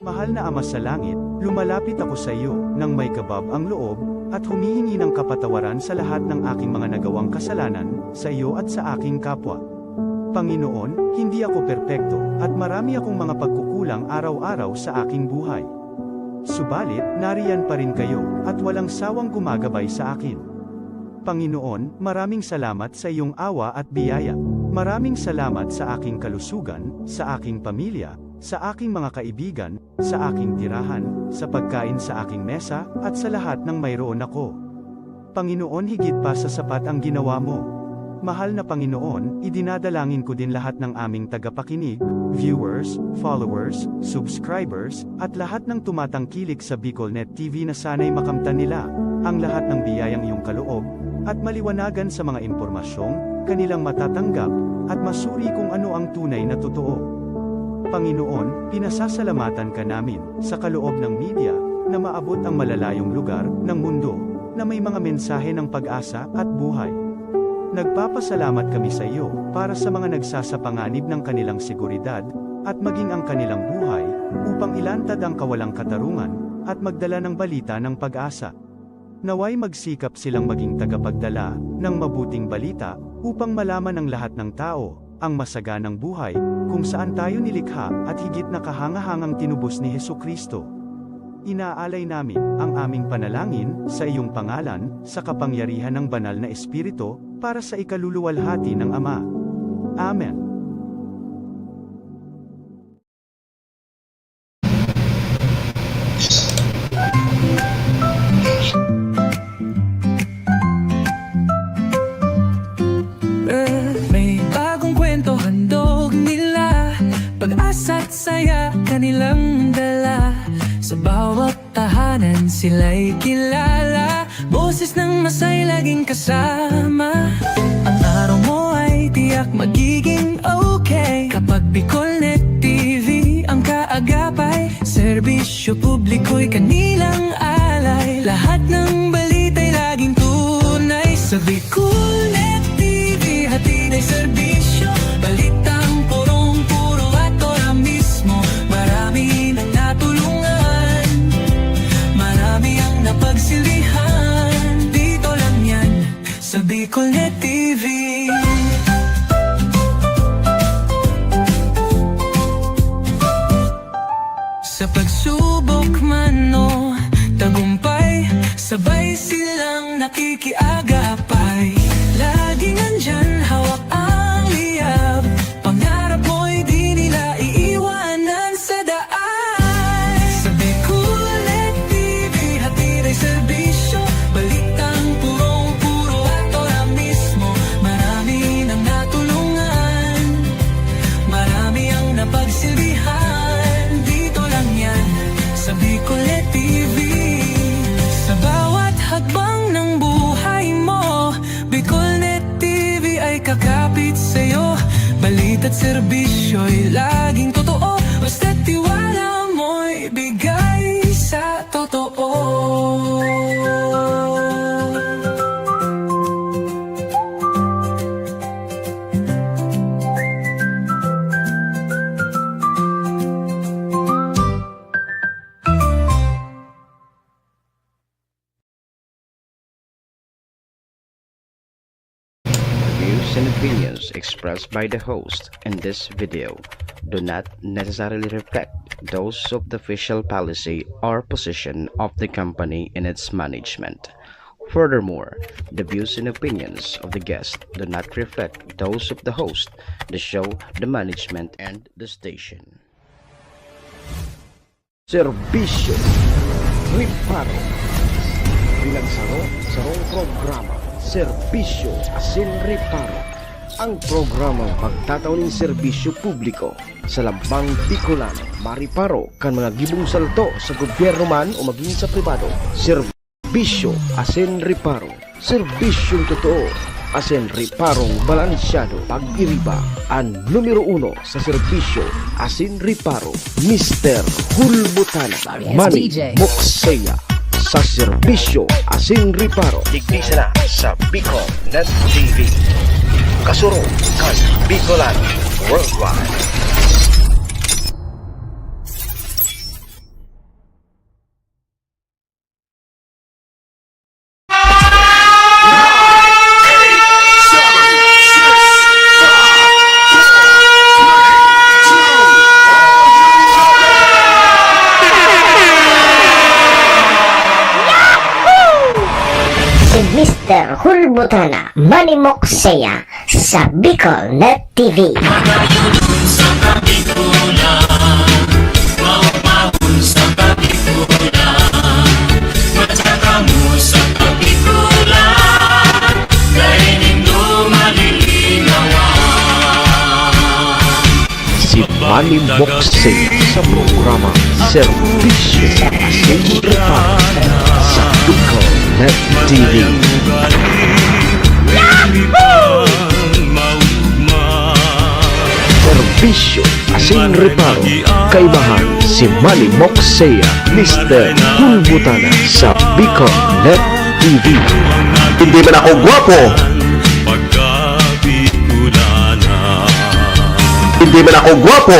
Mahal na Ama sa langit, lumalapit ako sa iyo, nang may kabab ang loob, at humihingi ng kapatawaran sa lahat ng aking mga nagawang kasalanan, sa iyo at sa aking kapwa. Panginoon, hindi ako perpekto, at marami akong mga pagkukulang araw-araw sa aking buhay. Subalit, nariyan pa rin kayo, at walang sawang gumagabay sa akin. Panginoon, maraming salamat sa iyong awa at biyaya. Maraming salamat sa aking kalusugan, sa aking pamilya, sa aking mga kaibigan, sa aking tirahan, sa pagkain sa aking mesa, at sa lahat ng mayroon ako. Panginoon, higit pa sa sapat ang ginawa mo. Mahal na Panginoon, idinadalangin ko din lahat ng aming tagapakinig, viewers, followers, subscribers, at lahat ng tumatangkilik sa BicolNet TV na sana'y makamtan nila ang lahat ng biyayang iyong kaloob, at maliwanagan sa mga impormasyong kanilang matatanggap, at masuri kung ano ang tunay na totoo. Panginoon, pinasasalamatan ka namin, sa kaloob ng media, na maabot ang malalayong lugar ng mundo, na may mga mensahe ng pag-asa at buhay. Nagpapasalamat kami sa iyo, para sa mga nagsasapanganib ng kanilang seguridad, at maging ang kanilang buhay, upang ilantad ang kawalang katarungan, at magdala ng balita ng pag-asa. Naway magsikap silang maging tagapagdala ng mabuting balita, upang malaman ng lahat ng tao ang masaganang buhay, kung saan tayo nilikha, at higit na kahangahangang tinubos ni Hesukristo. Inaalay namin ang aming panalangin sa iyong pangalan, sa kapangyarihan ng banal na Espiritu, para sa ikaluluwalhati ng Ama. Amen. Pag-asa't saya kanilang dala, sa bawat tahanan sila'y kilala, boses ng masay laging kasama. Ang araw mo ay tiyak magiging okay, kapag BicolNet TV ang kaagapay. Serbisyo publiko'y kanilang alay, lahat ng balita'y laging tunay. Sa BicolNet TV hatid ay serbisyo, balitang purong-puro at ora mismo. Marami nang natulungan, marami ang napagsilbihan, dito lang yan sa BicolNet TV. Sa pagsubok man o tagumpay, sabay silang nakikiagapay. Laging andyan, hawak ang liyab, pangarap mo'y di nila iiwanan sa daan. Sa BicolNet TV hatid ay serbisyo, balitang purong-puro at ora mismo. Marami nang natulungan, marami ang napagsilbihan, dito lang yan sa BicolNet TV. Sa bawat hagbang ng buhay mo, BicolNet TV ay kakapit sa'yo. Balita't serbisyo'y laging totoo, basta't tiwala mo'y bigay sa totoo. Views and opinions expressed by the host in this video do not necessarily reflect those of the official policy or position of the company and its management. Furthermore, the views and opinions of the guest do not reflect those of the host, the show, the management, and the station. Serbisyo Riparo Pinagsaro sarong programa Serbisyo Asin Riparo, ang programang pagtatao ng serbisyo publiko sa Lambang Bicolano, Mariparo kan mga gibong salto sa gobyerno man o maging sa pribado. Serbisyo Asin Riparo, serbisyong totoo asin reparong balansyado pag-iriba. Ang numero 1 sa serbisyo asin reparo, Mr. Hulbutana Manny Moxeya. Sa serbisyo asin reparo, Digdisa na sa Bicol Net TV. Kasuro kan Bicolan Worldwide. Si Mr. Hulbutana Manny Moxeya sa Bicol Net TV. si Manny Moxeya sa programa Serbisyo Asin Reparo sa Bicol Net TV. Serbisyo asin reparo, kaibahan si Manny Moxeya, Mr. Hulbutana sa Bicol Net TV. Hindi man ako gwapo, hindi man ako gwapo,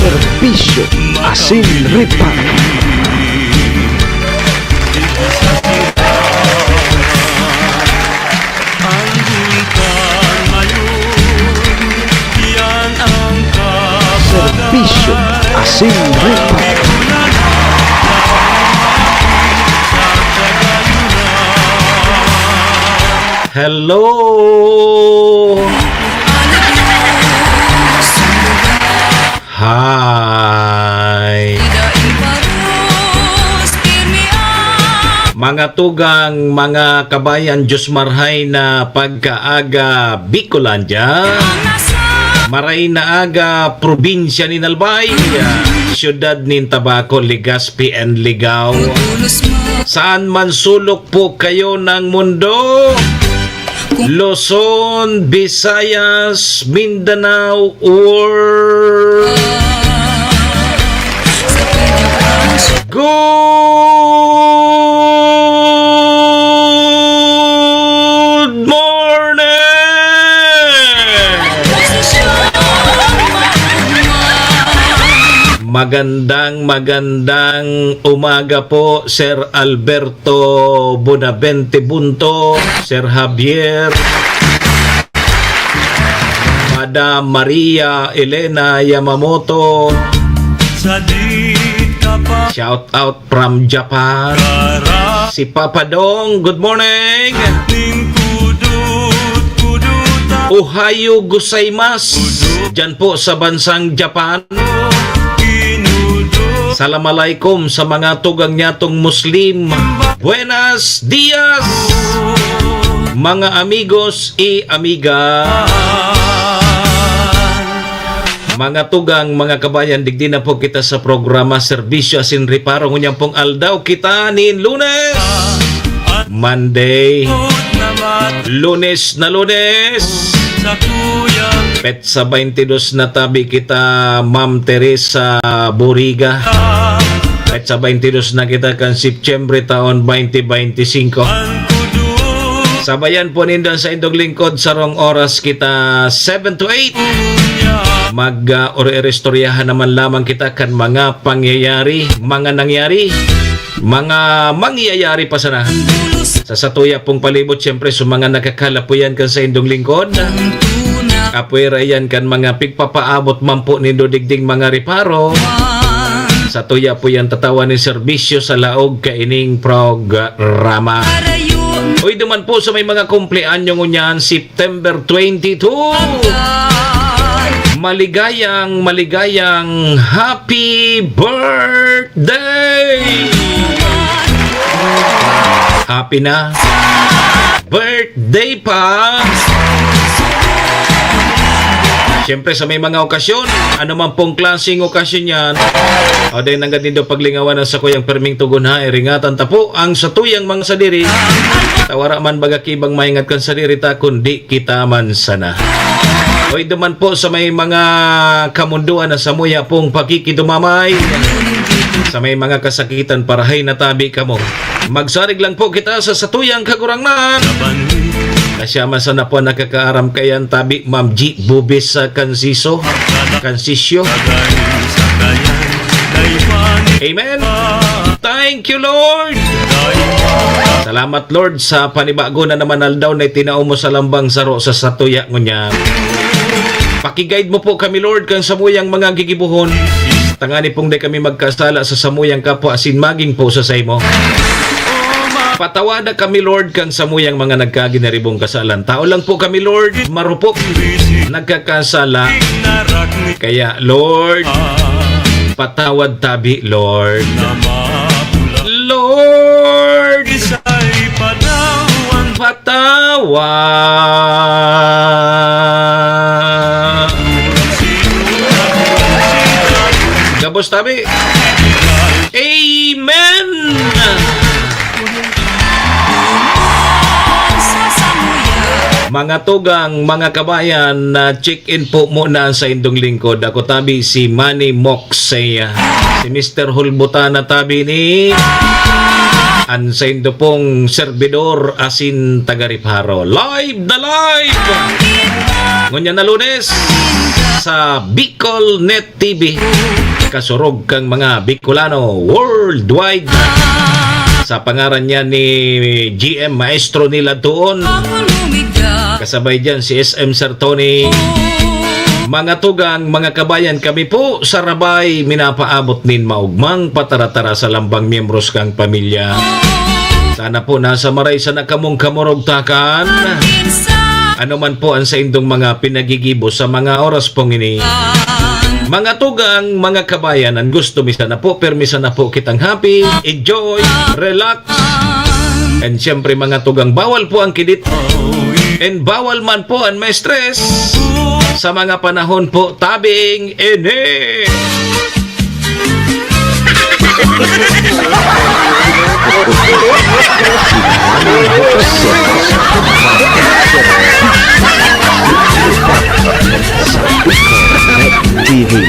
serbisyo asin reparo. Serbisyo asin reparo. Hello! Hi! Mga tugang, mga kabayan, Diyos marhay na pagkaaga Bicolandia, maray na aga probinsya ni Nalbay, siyudad ni Tabaco, Legazpi and Ligao. Saan man sulok po kayo ng mundo, Luzon, Visayas, Mindanao, or good morning! Magandang umaga po, Sir Alberto Bonavente Bunto, Sir Javier, Madam Maria Elena Yamamoto. Shout out from Japan. Si Papa Dong, good morning. Ohayo gozaimasu. Diyan po sa bansang Japan. Assalamualaikum sa mga tugang nyatong Muslim. Buenos dias, mga amigos y amiga. Mga tugang, mga kabayan, digdi na po kita sa programa Serbisyo Asin Reparo. Ngunyang pong aldaw kita ni Lunes, Monday, Lunes na Lunes, Petsa 22 na tabi kita, Ma'am Teresa Boriga. Petsa 22 na kita kan September taon 2025. Sabayan po nindan sa indong lingkod sarong oras kita 7 to 8. Mag-orestoryahan naman lamang kita kan mga pangyayari, mga nangyari, mga mangyayari pa sana. Sa satuya pong palibot, siyempre sa mga nakakalapuyan kan sa indong lingkod. Apoy rayan kan mga pigpapaabot man po nindo digding mga reparo. Sa tuya po yan tatawa ni serbisyo sa laog kaining programa. Uy, duman po sa may mga kumpleanyo ngunyan, September 22. Maligayang happy birthday! Happy na birthday pa! Siyempre sa may mga okasyon, ano man pong klaseng okasyon yan, o din ang ganito paglingawan ng sa kuyang perming tugon ha, iringatan ta po ang satuyang mga sadiri, tawara man baga kibang maingat kan sadiri ta, kundi kita man sana. O duman po sa may mga kamunduan na samuya pong pakikidumamay, sa may mga kasakitan parahay na tabi kamo. Magsarig lang po kita sa satuyang kagurangnan. Kasyama sana po nakakaaram kayan tabi Ma'am G. Bubis sa kansisyo. Amen. Thank you, Lord. Salamat, Lord, sa panibago na naman aldaw na itinao mo sa lambang saro sa satuya ngunya. Pakiguide mo po kami, Lord, kang samuyang mga gigibuhon. Tangani pong di kami magkasala sa samuyang kapwa asin maging po sa saymo. Patawada kami, Lord, kang samuyang mga nagkaginaribong kasalan. Tao lang po kami, Lord, marupok, nagkakasala. Kaya, Lord, patawad tabi, Lord. Lord, patawad. Gabos tabi. Amen. Mga tugang, mga kabayan, na check-in po muna sa indong lingkod. Ako tabi si Manny Moxeya. Si Mr. Hulbutana tabi ni ang sa indo pong servidor asin taga-Riparo. Live na live! Ngunya na Lunes sa Bicol Net TV. Kasurog kang mga Bicolano worldwide. Sa pangaran niya ni GM Maestro nila doon. Kasabay dyan si SM Sir Tony. Mga tugang, mga kabayan, kami po sa Rabay minapaabot nin maugmang pataratara sa lambang miyembros kang pamilya. Sana po nasa maray sa nakamong kamurugtakan. Ano man po ang sa indong mga pinagigibo sa mga oras pong ini. Mga tugang, mga kabayan, ang gusto misa na po, permisa na po kitang happy, enjoy, relax. And syempre mga tugang, bawal po ang kidit. And bawal man po ang may stress. Sa mga panahon po, tabing ini.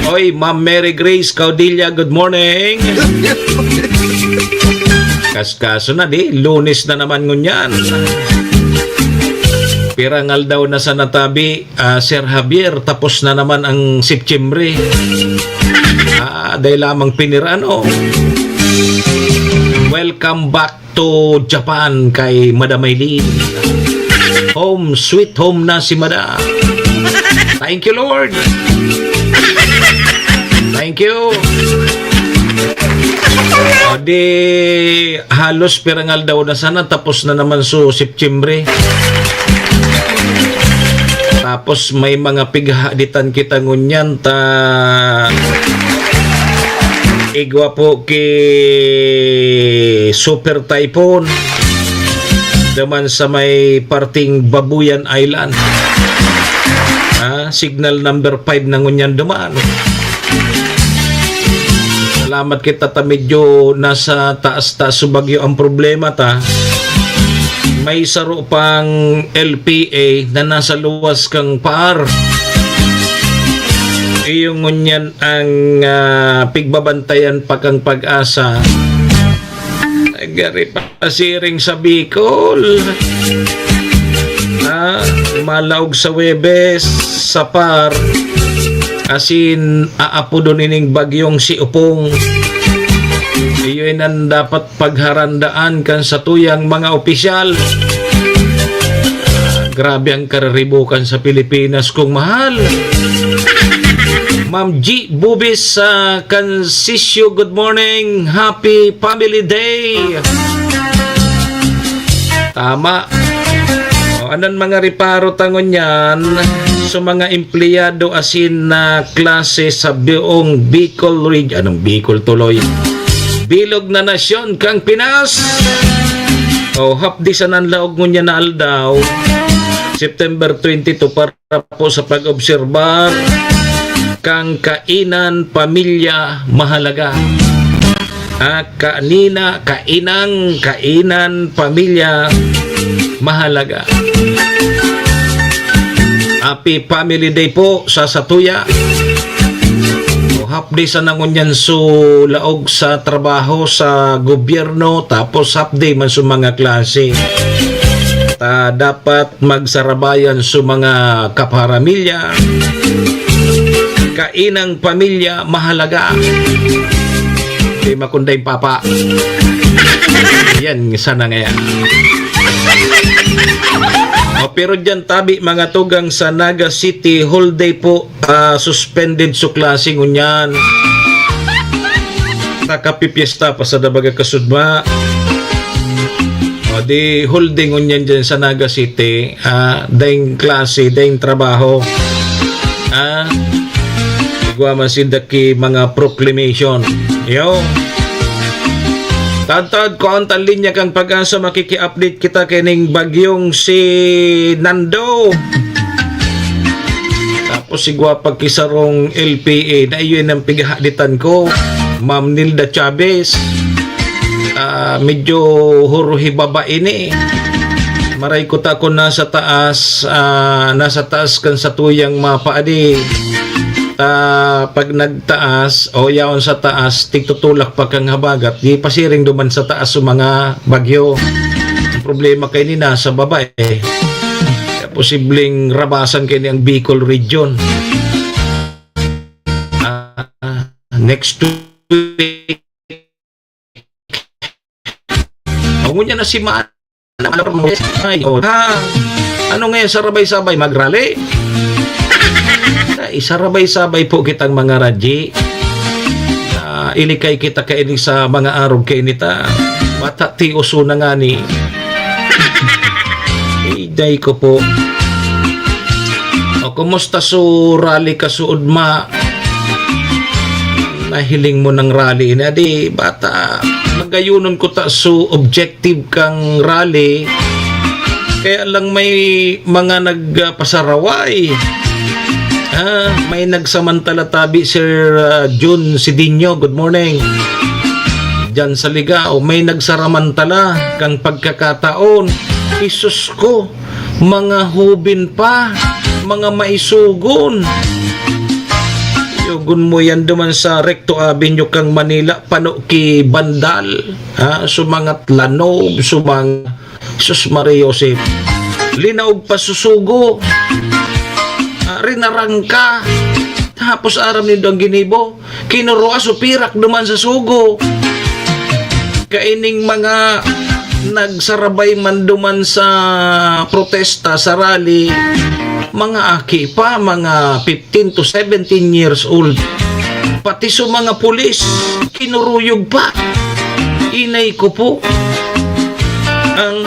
Oy, Ma'am Mary Grace Caudilla, good morning. Kaskaso na di, Lunes na naman ngunyan. Pirangal daw na sa natabi, Sir Javier, tapos na naman ang Septyembre. Dahil lamang pinirano. Welcome back to Japan kay Madam Aileen. Home, sweet home na si Madam. Thank you, Lord. Thank you. Di halos pirangal daw na sana, tapos na naman so Septyembre. Tapos may mga pighaditan kita ngunyan ta igwa po ki Super Typhoon daman sa may parting Babuyan Island. Signal number 5 na ngunyan duman. Salamat kita ta medyo nasa taas-taas subagyo ang problema ta. May saro pang LPA na nasa luwas kang par. Iyong ngunyan ang pigbabantayan pa kang pag-asa. Nagari pa siring sa Bicol. Malaog sa Webes, sa par. Asin aapo doon ining bagyong si Upong. Iyon ang dapat pagharandaan kan sa tuyang mga opisyal. Grabe ang kararibukan sa Pilipinas kung mahal. Ma'am G. Bubis sa Kansisyo, good morning. Happy Family Day. Tama. Anan mga riparo tangon yan sa mga empleyado asin na klase sa buong Bicol region. Anong Bicol tuloy? Bilog na nasyon kang Pinas. Hapdi sa nanlaog mo niya na aldaw. September 22 para po sa pag-obserbar kang kainan pamilya mahalaga. Kainan pamilya mahalaga. Happy Family Day po sa Satuya. Half day sa nangunyan so laog sa trabaho sa gobyerno, tapos half day man sa mga klase. Dapat magsarabayan sa mga kaparamilya. Kainang pamilya mahalaga. Di makunday papa. Yan, sana nga yan. Pero dyan tabi mga tugang sa Naga City, whole day po suspended sa klase ngunyan. Nakapipiesta pa sa dabaga kasudma. Di whole day ngunyan dyan sa Naga City, dahing klase, dahing trabaho. Igwa man sindaki mga proclamation. Yo. Tantad ko ang linya kang Pag-asa, makiki-update kita kining bagyong si Nando. Tapos sigwa pagkisarong LPA na iyon ang pigahaditan ko, Ma'am Nilda Chavez. Medyo huruhi baba ini. Maray ko ta ko nasa taas kan sa tuyang mapaadi. Pag nagtaas o yaon sa taas, tigtutulak pa kang habagat, di pasiring duman sa taas sa mga bagyo. Ang problema kay ni nasa baba Kaya posibleng rabasan kay ni ang Bicol region. Next week ngunyan na si ano ngayon sarabay-sabay magrally? Isarabay-sabay po kitang mga radyi. Ilikay kita kaini sa mga araw kainita. Bata ti uso na nga ni. Day ko po. Kumusta so rally ka suod ma? Nahiling mo ng rally na di bata. Magayunon ko ta so objective kang rally. Kaya lang may mga nagpasaraway. May nagsamantala tabi Sir June Sidinho, good morning. Diyan sa Ligao, may nagsaramantala kang pagkakataon. Isus ko, mga hubin pa, mga maisugon. Yugon mo yan duman sa Recto Avenue kang Manila, pano ki Bandal, sumangat lanob, sumang Sus Maria Joseph. Linaog pa susugo. Rinarangka tapos aram nindo ang ginibo kinuruwa supirak duman sa sugo kaining mga nagsarabay man duman sa protesta sa rally, mga aki pa mga 15 to 17 years old, pati sa mga pulis kinuruyog pa. Inay ko po ang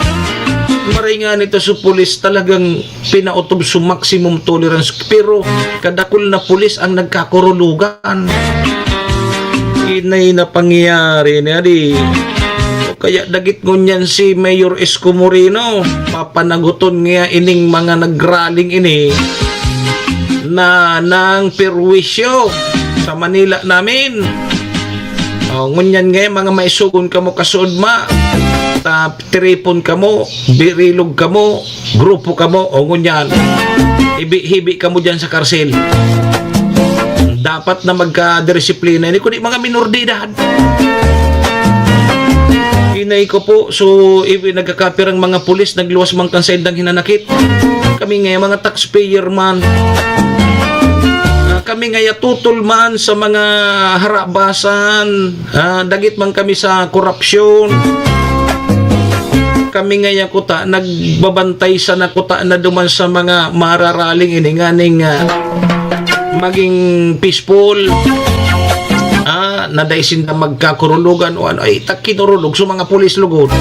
maray nga nito sa pulis talagang pinautob sa maximum tolerance, pero kadakol na pulis ang nagkakurulugan. Inay na pangyayari na di. Kaya dagit ngunyan si Mayor Isko Moreno, papanaguton nga ining mga nagraling ini na ng perwisyo sa Manila namin. Ngunyan nga mga maisugon ka mo kasuod ma. Tripon ka mo, birilog ka mo, grupo ka mo, o ngunyan, hibi ka mo dyan sa karsel. Dapat na magka-disiplina. Hindi ko di mga minordidad. Inay ko po, so nagkakapirang mga pulis, nagluwas mang kansayndang hinanakit. Kami nga mga taxpayer man. Kami nga tutol man sa mga harabasan. Dagit man kami sa korupsyon. Kami ngayon kuta nagbabantay sa nakuta na duman sa mga mararaling ininganing maging peaceful, nadaisin na magkakurulugan o ano ay takinurulog sa mga pulis lugod.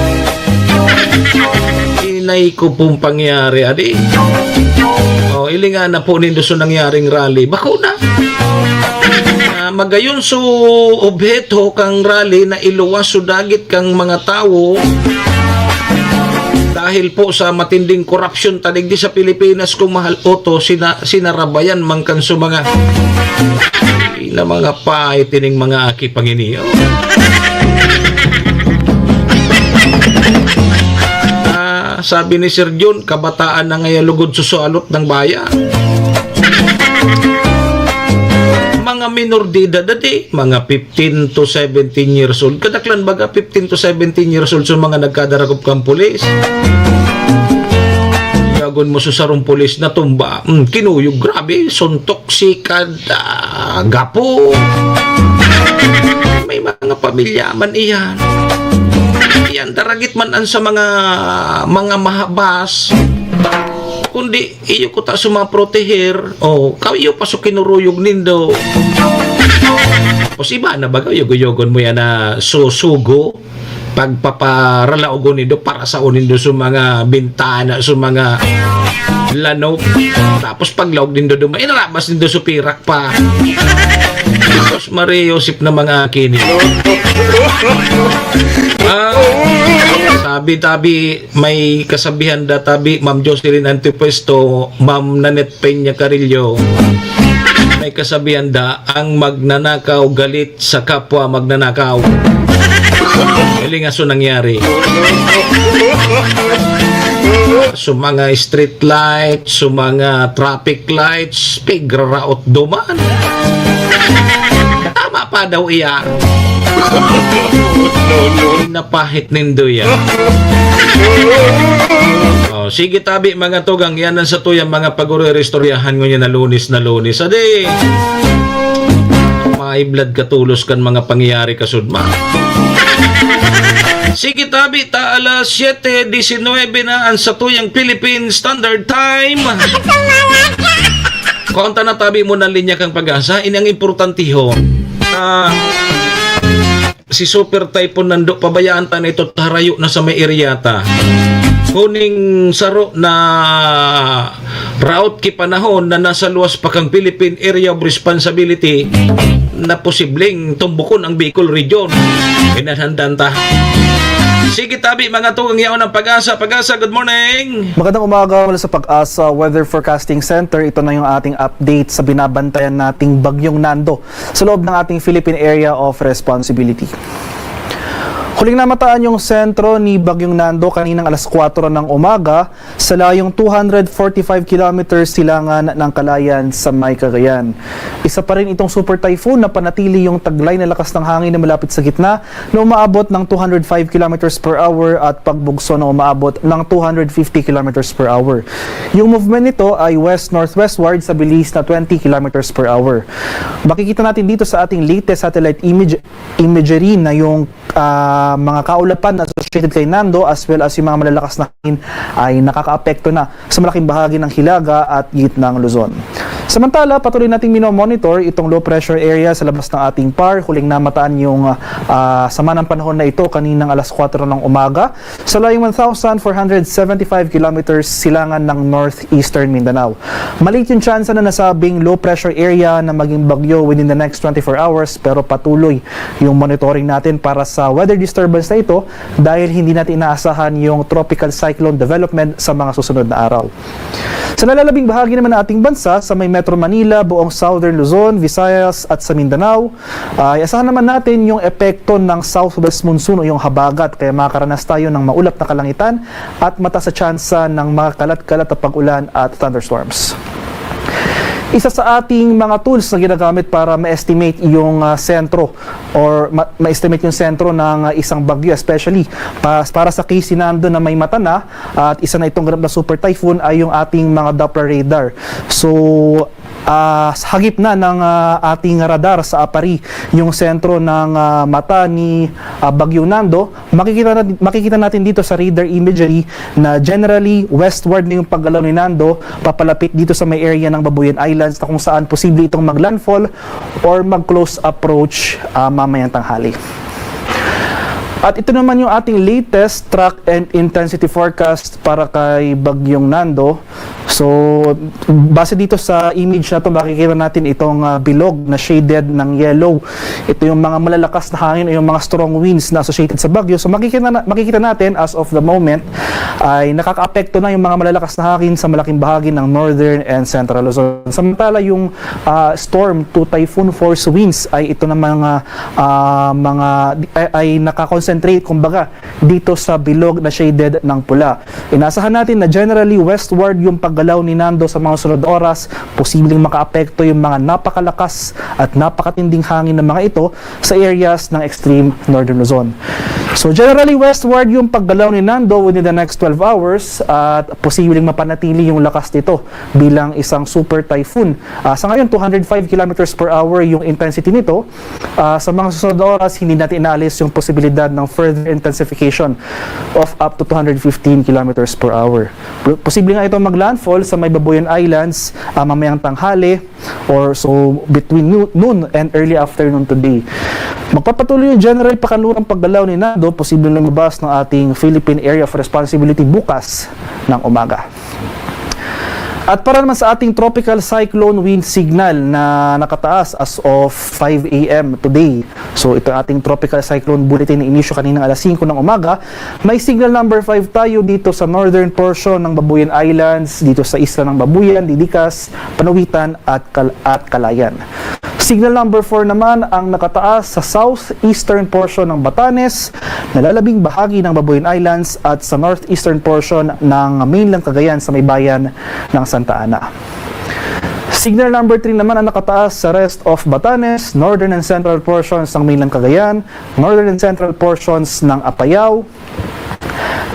Inay ko pong pangyari adi. Ilinga na po nindo sa nangyaring rally bako na magayon so obheto kang rally na iluwas so dagit kang mga tao. dahil po sa matinding korupsyon tanig di sa Pilipinas kung mahal oto sinarabayan mangkan sa mga ila mga paitining mga aki panginiyo. Sabi ni Sir John, kabataan na ngayon lugod susualot ng bayan. Mga minor de edad dati, mga 15 to 17 years old. Kadaklan baga 15 to 17 years old sa mga nagkadaragop kang pulis. Yagon mo sa sarong pulis na tumba. Kinuyog, grabe, suntok, sikad, gapo. May mga pamilya man iyan. Yan, daragit man an sa mga mahabas. Kundi iyo ko ta sumaproteher kayo pasok kinuruyog nindo o iba na baga yugo-yugon mo yan na susugo pagpaparalaogon nindo para sa unindo sa mga bintana sa mga lano tapos paglaog nindo dumay inarabas nindo sa pirak pa tapos Mariosip na mga kini sabi may kasabihan tabi Ma'am Jocelyn Antipuesto, Ma'am Nanette Peña Carillo, may kasabihan ang magnanakaw galit sa kapwa magnanakaw. Iling aso nangyari sa mga street lights, sa mga traffic lights, pigraraot duman. Tama pa daw iya. Napahit nindo yan. Sige tabi mga tugang yan sa tuyang mga pagure-restoryahan nyo na lunis. Adi maiblad katulos kan mga pangyayari kasudma. Sige tabi ta alas 7:19 na ang sa tuyang Philippine Standard Time. Konta na tabi mo ng linya kang pag-asa. Ini ang importantiho. Si Super Typhoon nando pabayaan ta nito tarayo na sa may eryata. Kuning saro na route ki panahon na nasa luwas pa kang Philippine Area of Responsibility na posibleng tumbukon ang Bicol Region. Pinanhandan ta. Sige tabi mga tugang yaon ng Pag-asa. Pag-asa, good morning! Magandang umaga mula sa Pag-asa Weather Forecasting Center. Ito na yung ating update sa binabantayan nating Bagyong Nando sa loob ng ating Philippine Area of Responsibility. Huling namataan yung sentro ni Bagyong Nando kaninang alas 4 ng umaga sa layong 245 kilometers silangan ng Kalayan sa may Cagayan. Isa pa rin itong super typhoon na panatili yung taglay na lakas ng hangin na malapit sa gitna na umaabot ng 205 kilometers per hour at pagbugso na umaabot ng 250 kilometers per hour. Yung movement nito ay west-northwestward sa bilis na 20 kilometers per hour. Makikita natin dito sa ating latest satellite imagery na yung mga kaulapan associated kay Nando as well as yung mga malalakas na hangin ay nakakaapekto na sa malaking bahagi ng Hilaga at gitnang Luzon. Samantala, patuloy nating minomonitor itong low pressure area sa labas ng ating PAR. Huling namataan yung sama ng panahon na ito kaninang alas 4 ng umaga sa layong 1,475 kilometers silangan ng northeastern Mindanao. Maliit yung chance na nasabing low pressure area na maging bagyo within the next 24 hours pero patuloy yung monitoring natin para sa weather disturbance na ito dahil hindi natin inaasahan yung tropical cyclone development sa mga susunod na araw. Sa nalalabing bahagi naman ng ating bansa, sa may Metro Manila, buong Southern Luzon, Visayas at sa Mindanao, asahan naman natin yung epekto ng southwest monsoon o yung habagat kaya makakaranas tayo ng maulap na kalangitan at mataas sa tsansa ng mga kalat-kalat na pag-ulan at thunderstorms. Isa sa ating mga tools na ginagamit para ma-estimate yung sentro or ma-estimate yung sentro ng isang bagyo, especially para sa case ni Nando na may mata na at isa na itong ganap na super typhoon ay yung ating mga Doppler radar. So, hagip na ng ating radar sa Apari yung sentro ng mata ni Bagyong Nando. Makikita natin dito sa radar imagery na generally westward na yung paggalaw ni Nando papalapit dito sa may area ng Babuyan Islands na kung saan posible itong maglandfall or mag-close approach mamayang tanghali. At ito naman yung ating latest track and intensity forecast para kay Bagyong Nando. So, base dito sa image na ito, makikita natin itong bilog na shaded ng yellow. Ito yung mga malalakas na hangin o yung mga strong winds na associated sa bagyo. So, makikita natin as of the moment ay nakakaapekto na yung mga malalakas na hangin sa malaking bahagi ng northern and central Luzon. Samantala yung storm to typhoon force winds ay ito na ay nakakonsentrate kumbaga dito sa bilog na shaded ng pula. Inasahan natin na generally westward yung paggalaw ni Nando sa mga sunod oras, posibleng makaapekto yung mga napakalakas at napakatinding hangin ng mga ito sa areas ng extreme northern Luzon. So generally westward yung paggalaw ni Nando within the next 12 hours at posibleng mapanatili yung lakas nito bilang isang super typhoon. Sa ngayon 205 kilometers per hour yung intensity nito. Sa mga susunod na oras hindi natin inaalis yung posibilidad ng further intensification of up to 215 kilometers per hour. Posible nga ito maglandfall sa may Babuyan Islands mamayang tanghali or so between noon and early afternoon today. Magpapatuloy yung general pakanlurang paggalaw ni Nando, posibleng lumabas ng ating Philippine Area of Responsibility bukas ng umaga. At para naman sa ating tropical cyclone wind signal na nakataas as of 5 a.m. today. So ito ating tropical cyclone bulletin na inisyo kaninang alas 5 ng umaga. May signal number 5 tayo dito sa northern portion ng Babuyan Islands, dito sa isla ng Babuyan, Didicas, Panawitan at Calayan. Signal number 4 naman ang nakataas sa southeastern portion ng Batanes, nalalabing bahagi ng Babuyan Islands at sa northeastern portion ng mainland Cagayan sa may bayan ng Santa Ana. Signal number 3 naman ang nakataas sa rest of Batanes, northern and central portions ng mainland Cagayan, northern and central portions ng Apayao,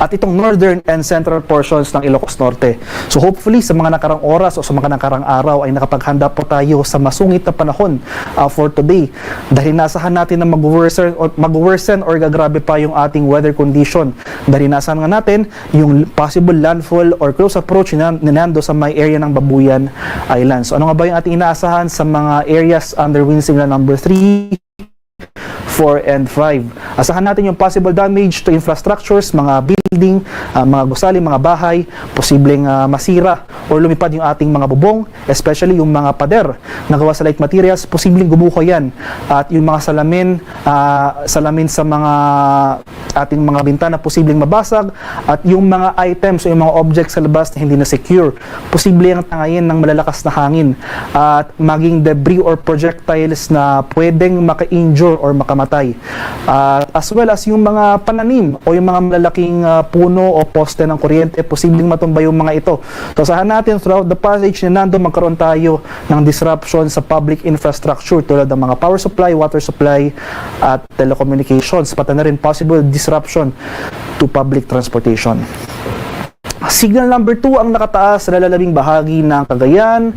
at itong northern and central portions ng Ilocos Norte. So hopefully sa mga nakarang oras o sa mga nakarang araw ay nakapaghanda po tayo sa masungit na panahon for today. Dahil nasahan natin na mag-worsen or gagrabe pa yung ating weather condition. Dahil nasahan nga natin yung possible landfall or close approach ni Nando sa may area ng Babuyan Islands. So ano nga ba yung ating inaasahan sa mga areas under wind signal number 3, 4 and 5. Asahan natin yung possible damage to infrastructures, mga building, mga gusali, mga bahay, posibleng masira o lumipad yung ating mga bubong, especially yung mga pader na gawa sa light materials, posibleng gumuho yan. At yung mga salamin sa mga ating mga bintana, posibleng mabasag, at yung mga items o yung mga objects sa labas na hindi na secure, posible ang tangayin ng malalakas na hangin at maging debris or projectiles na pwedeng maka-injure or makamatay. As well as yung mga pananim o yung mga malalaking puno o poste ng kuryente, posibleng matumba yung mga ito. So asahan natin throughout the passage ni Nando magkaroon tayo ng disruption sa public infrastructure tulad ng mga power supply, water supply at telecommunications, pati na rin possible disruption to public transportation. Signal number 2 ang nakataas sa nalalabing bahagi ng Cagayan,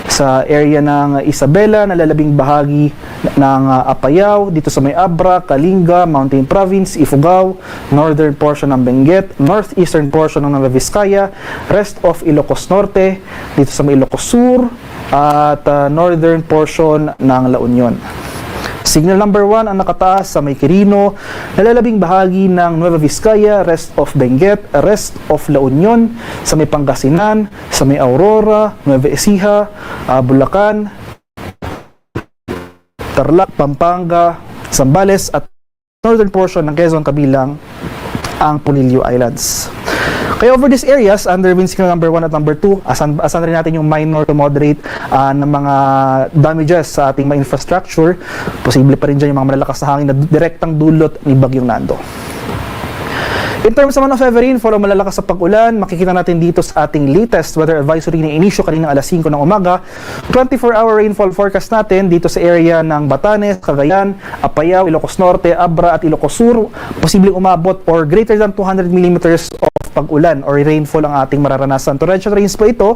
sa area ng Isabela, nalalabing bahagi ng Apayao, dito sa may Abra, Kalinga, Mountain Province, Ifugao, northern portion ng Benguet, northeastern portion ng Nueva Vizcaya, rest of Ilocos Norte, dito sa may Ilocos Sur, at northern portion ng La Union. Signal number 1 ang nakataas sa may Quirino, nalalabing bahagi ng Nueva Vizcaya, rest of Benguet, rest of La Union, sa may Pangasinan, sa may Aurora, Nueva Ecija, Bulacan, Tarlac, Pampanga, Zambales at northern portion ng Quezon kabilang ang Polillo Islands. Kaya over these areas, under wind signal number 1 at number 2, asan rin natin yung minor to moderate na mga damages sa ating mga infrastructure. Posible pa rin dyan yung mga malalakas na hangin na direktang dulot ni Bagyong Nando. In terms naman of heavy rainfall o malalakas sa pag-ulan, makikita natin dito sa ating latest weather advisory na inisyo kaninang alas 5 ng umaga. 24-hour rainfall forecast natin dito sa area ng Batanes, Cagayan, Apayao, Ilocos Norte, Abra at Ilocos Sur. Posibleng umabot or greater than 200 millimeters of pag-ulan or rainfall ang ating mararanasan. Torrential rains po ito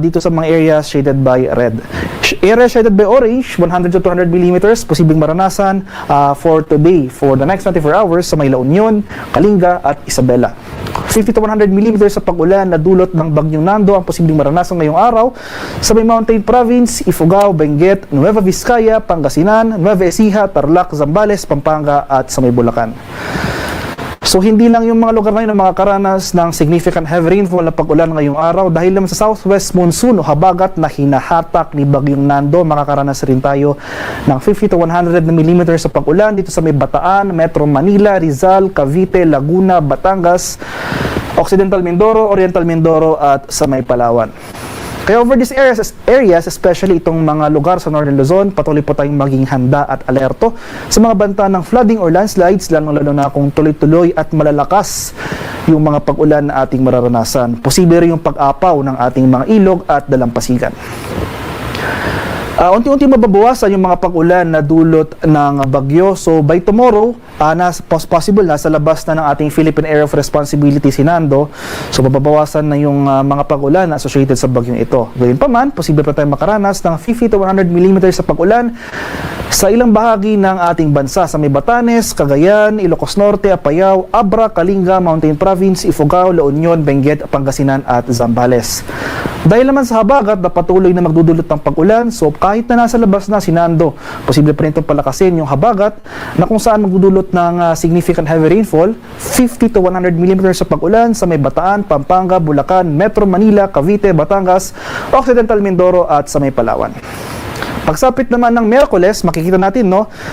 dito sa mga areas shaded by red. Area shaded by orange, 100 to 200 millimeters, posibleng maranasan for today, for the next 24 hours sa may La Union, Kalinga at Isabela. 50 to 100 millimeters sa pag-ulan na dulot ng Bagyong Nando ang posibleng maranasan ngayong araw sa may Mountain Province, Ifugao, Benguet, Nueva Vizcaya, Pangasinan, Nueva Ecija, Tarlac, Zambales, Pampanga at sa may Bulacan. So hindi lang yung mga lugar na yun ang makakaranas ng significant heavy rainfall na pag-ulan ngayong araw dahil naman sa southwest monsoon o habagat na hinahatak ni Bagyong Nando, makakaranas rin tayo ng 50 to 100 mm sa pag-ulan dito sa may Bataan, Metro Manila, Rizal, Cavite, Laguna, Batangas Occidental Mindoro, Oriental Mindoro at sa may Palawan. Kaya over these areas, especially itong mga lugar sa Northern Luzon, patuloy po tayong maging handa at alerto sa mga banta ng flooding or landslides, lalo na kung tuloy-tuloy at malalakas yung mga pag-ulan na ating mararanasan. Posible rin yung pag-apaw ng ating mga ilog at dalampasigan. Unti-unti mababawasan yung mga pag-ulan na dulot ng bagyo. So by tomorrow, possible nasa labas na ng ating Philippine Area of Responsibility si Nando. So mababawasan na yung mga pag-ulan na associated sa bagyong ito. Gayun pa man, posible pa tayong makaranas ng 50 to 100 mm sa pag-ulan sa ilang bahagi ng ating bansa, sa may Batanes, Cagayan, Ilocos Norte, Apayao, Abra, Kalinga, Mountain Province, Ifugao, La Union, Benguet, Pangasinan at Zambales. Dahil naman sa habagat na patuloy na magdudulot ng pag-ulan, so kahit na nasa labas na si Nando, posible pa rin itong palakasin yung habagat na kung saan magdudulot ng significant heavy rainfall, 50 to 100 mm sa pag-ulan sa may Bataan, Pampanga, Bulacan, Metro Manila, Cavite, Batangas, Occidental Mindoro at sa may Palawan. Pagsapit naman ng Miyerkules, makikita natin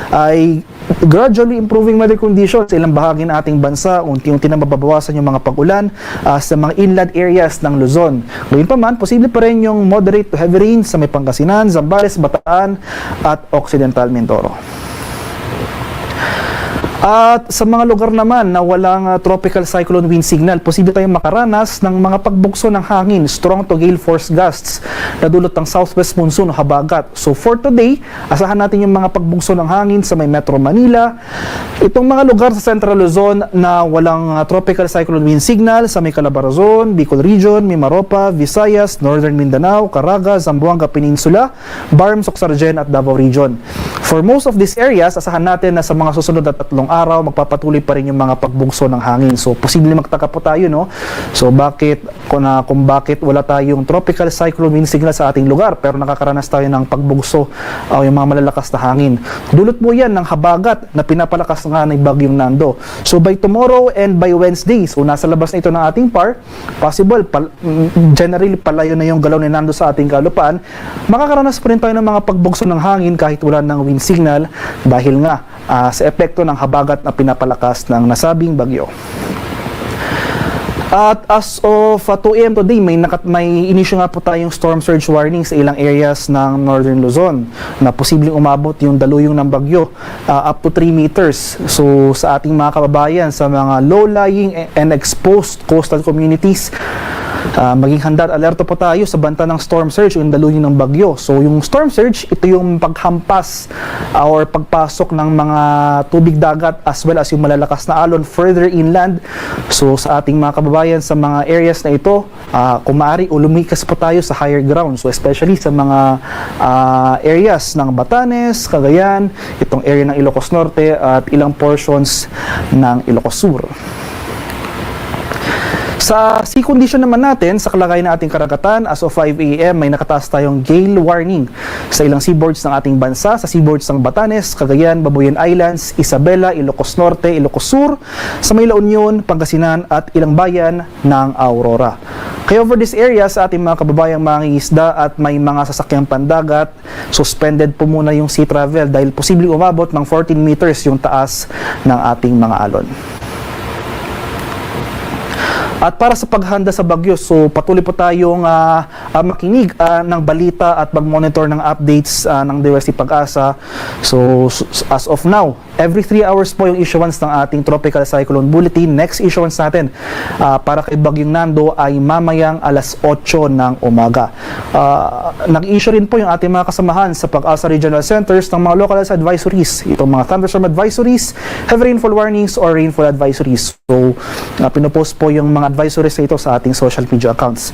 ay gradually improving weather conditions sa ilang bahagi ng ating bansa. Unti-unti na mababawasan yung mga pag-ulan sa mga inland areas ng Luzon. Gayun pa man, posible pa rin yung moderate to heavy rain sa may Pangasinan, Zambales, Bataan at Occidental Mindoro. At sa mga lugar naman na walang tropical cyclone wind signal, posible tayong makaranas ng mga pagbugso ng hangin, strong to gale force gusts na dulot ng southwest monsoon o habagat. So for today, asahan natin yung mga pagbugso ng hangin sa may Metro Manila. Itong mga lugar sa Central Luzon na walang tropical cyclone wind signal sa may Calabarzon, Bicol Region, Mimaropa, Visayas, Northern Mindanao, Caraga, Zamboanga Peninsula, Barm, Soxargen at Davao Region. For most of these areas, asahan natin na sa mga susunod na 3 araw, magpapatuloy pa rin yung mga pagbugso ng hangin. So, posible magtaka po tayo, So, kung bakit wala tayong tropical cyclone wind signal sa ating lugar, pero nakakaranas tayo ng pagbugso o yung mga malalakas na hangin. Dulot po yan ng habagat na pinapalakas nga ng bagyong Nando. So, by tomorrow and by Wednesday, so nasa labas na ito ng ating possible, generally palayo na yung galaw ni Nando sa ating kalupaan, makakaranas pa rin tayo ng mga pagbugso ng hangin kahit wala ng wind signal dahil nga sa epekto ng habagat na pinapalakas ng nasabing bagyo. At as of 2 AM today, may inisyu nga po tayong storm surge warning sa ilang areas ng Northern Luzon na posibleng umabot yung daluyong ng bagyo up to 3 meters. So sa ating mga kababayan sa mga low-lying and exposed coastal communities, maging handa at alerto po tayo sa banta ng storm surge o yung daluyin ng bagyo. So yung storm surge, ito yung paghampas or pagpasok ng mga tubig dagat as well as yung malalakas na alon further inland. So sa ating mga kababayan sa mga areas na ito, kung maaari lumikas po tayo sa higher ground. So especially sa mga areas ng Batanes, Cagayan, itong area ng Ilocos Norte at ilang portions ng Ilocos Sur. Sa sea condition naman natin, sa kalagayan ng ating karagatan, as of 5 AM, may nakataas tayong gale warning sa ilang seaboards ng ating bansa, sa seaboards ng Batanes, Cagayan, Babuyan Islands, Isabela, Ilocos Norte, Ilocos Sur, sa may La Union, Pangasinan at ilang bayan ng Aurora. Kaya over this area, sa ating mga kababayang mangingisda at may mga sasakyang pandagat, suspended po muna yung sea travel dahil posibleng umabot ng 14 meters yung taas ng ating mga alon. At para sa paghanda sa bagyo, so patuloy po tayong makinig ng balita at mag-monitor ng updates ng DOST Pag-asa. So as of now, every 3 hours po yung issuance ng ating Tropical Cyclone Bulletin. Next issuance natin para kay Bagyong Nando ay mamayang alas 8 ng umaga. Nag-issue rin po yung ating mga kasamahan sa Pag-asa Regional Centers ng mga localized advisories. Itong mga thunderstorm advisories, heavy rainfall warnings, or rainfall advisories. So pinopost po yung mga advisories na ito sa ating social media accounts.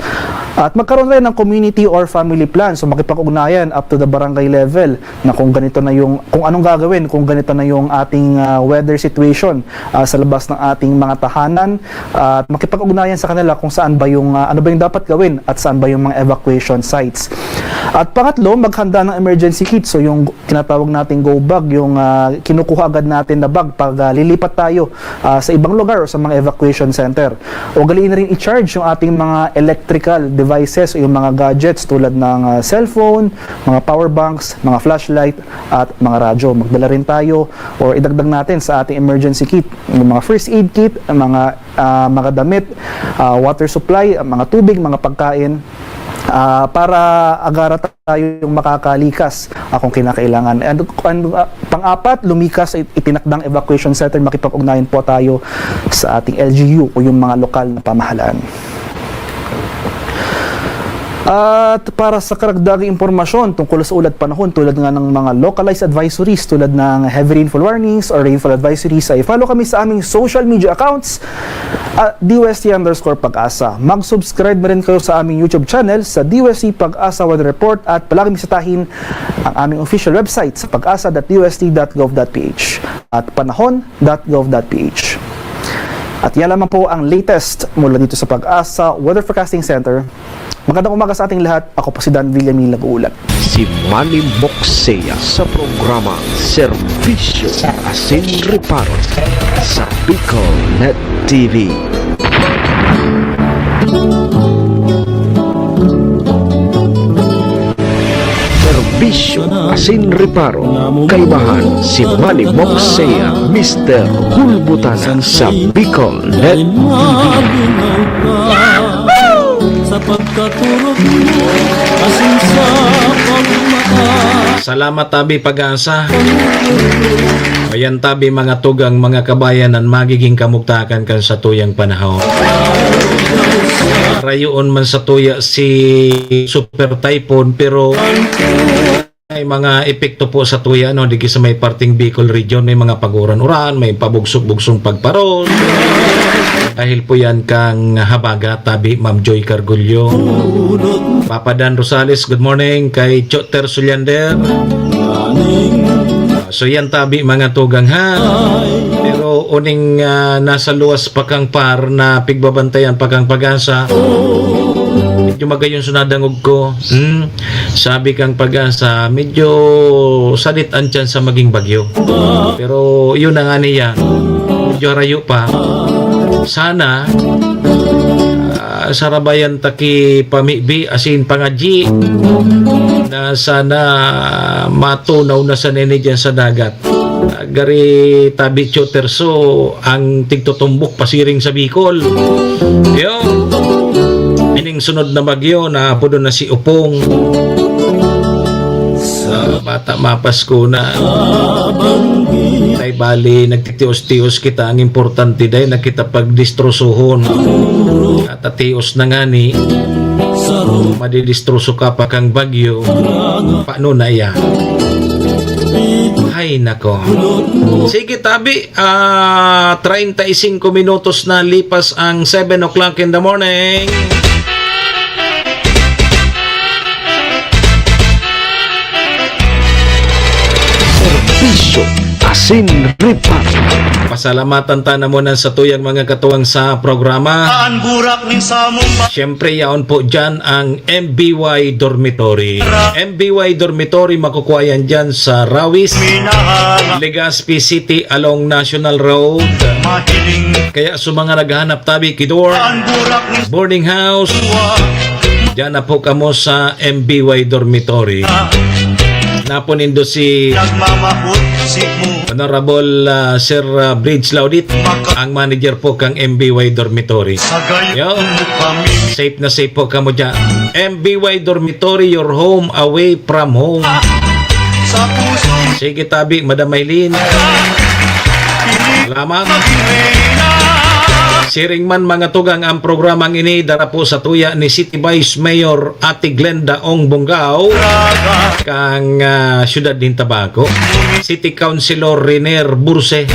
At magkaroon rin ng community or family plan. So makipag-ugnayan up to the barangay level na kung ganito na yung, kung anong gagawin, kung ganito na yung ating weather situation sa labas ng ating mga tahanan. At makipag-ugnayan sa kanila kung saan ba yung, ano ba yung dapat gawin at saan ba yung mga evacuation sites. At pangatlo, maghanda ng emergency kit. So yung tinatawag nating go bag, yung kinukuha agad natin na bag pag lilipat tayo sa ibang lugar o sa mga evacuation center. Ugaliin na rin i-charge yung ating mga electrical devices o yung mga gadgets tulad ng cellphone, mga power banks, mga flashlight at mga radyo. Magdala rin tayo or idagdag natin sa ating emergency kit yung mga first aid kit, mga mga damit, water supply, mga tubig, mga pagkain, para agara tayo yung makakalikas kung kinakailangan. And pang-apat, lumikas sa itinakdang evacuation center, makipag-ugnayan po tayo sa ating LGU o yung mga lokal na pamahalaan. At para sa karagdagang impormasyon tungkol sa ulat panahon, tulad nga ng mga localized advisories tulad ng heavy rainfall warnings or rainfall advisories, ay follow kami sa aming social media accounts at DUST_Pag-asa. Mag-subscribe na rin kayo sa aming YouTube channel sa DUST Pag-asa Weather Report at palagi bisitahin ang aming official website sa pag-asa.dust.gov.ph at panahon.gov.ph. At yan lamang po ang latest mula dito sa Pag-asa Weather Forecasting Center. Magandang umaga sa ating lahat. Ako po si Dan Villamil nag-uulat. Si Manny Moxea sa programa Serbisyo Asin Reparo sa Bicol Net TV. Serbisyo Asin Reparo, kaibahan si Manny Moxea, Mr. Hulbutana sa Bicol Net sa pagkaturog mo, asin sa pagmata. Salamat tabi Pag-asa. Ayan tabi mga tugang mga kabayanan, magiging kamugtakan kan sa tuyang panahon. Rayoon man sa tuya si super typhoon, pero may mga epekto po sa tuya, no? Digi sa may parting Bicol region, may mga paguran-uran, may pabugsok-bugsong pagparon. Dahil po yan kang habaga tabi Ma'am Joy Cargulyo, Papa Dan Rosales, good morning kay Choter Sulyander. So yan tabi mga tugang ha. Pero uning nasa luwas pa kang par na pigbabantayan pa kang Pag-asa. Medyo magayon sunadangog ko. Sabi kang Pag-asa, medyo salit an tiyan sa maging bagyo. Pero yun na nga niya, medyo rayo pa. Sana sarabayan taki pamibi asin pangaji na sana matunaw na sa nene dyan sa dagat. Gari tabi Choterso ang tigtutumbok pasiring sa Bicol. Yo, ining sunod na bagyo na pudo na si Upong. Sa bata mapasko na ay bali nagtitios-tios kita, ang importante dahil na kita pagdistrosuhon at atios na nga ni madidistroso ka pa kang bagyo, paano na iya? Ay nako, sige tabi, 35 minutos na lipas ang 7 o'clock in the morning. Serbisyo Asin Reparo. Pasalamatan ta na muna sa tuyang mga katuwang sa programa. Siyempre yaon po dyan ang MBY Dormitory. MBY Dormitory makukuha yan dyan sa Rawis, Legazpi City along National Road. Kaya sa mga naghahanap tabi Kidor, boarding house, dyan na po kamo sa MBY Dormitory. Naponindo si Honorable Sir Bridge Laudit, ang manager po kang MBY Dormitory. Yo, safe na safe po kamo dyan. MBY Dormitory, your home away from home. Sige tabi, Madam Maylin. Salamat. Siring man mga tugang ang programang ini dara po sa tuya ni City Vice Mayor Ate Glenda Ong Bongao kang Syudad din Tabaco, City Councilor Riner Burse,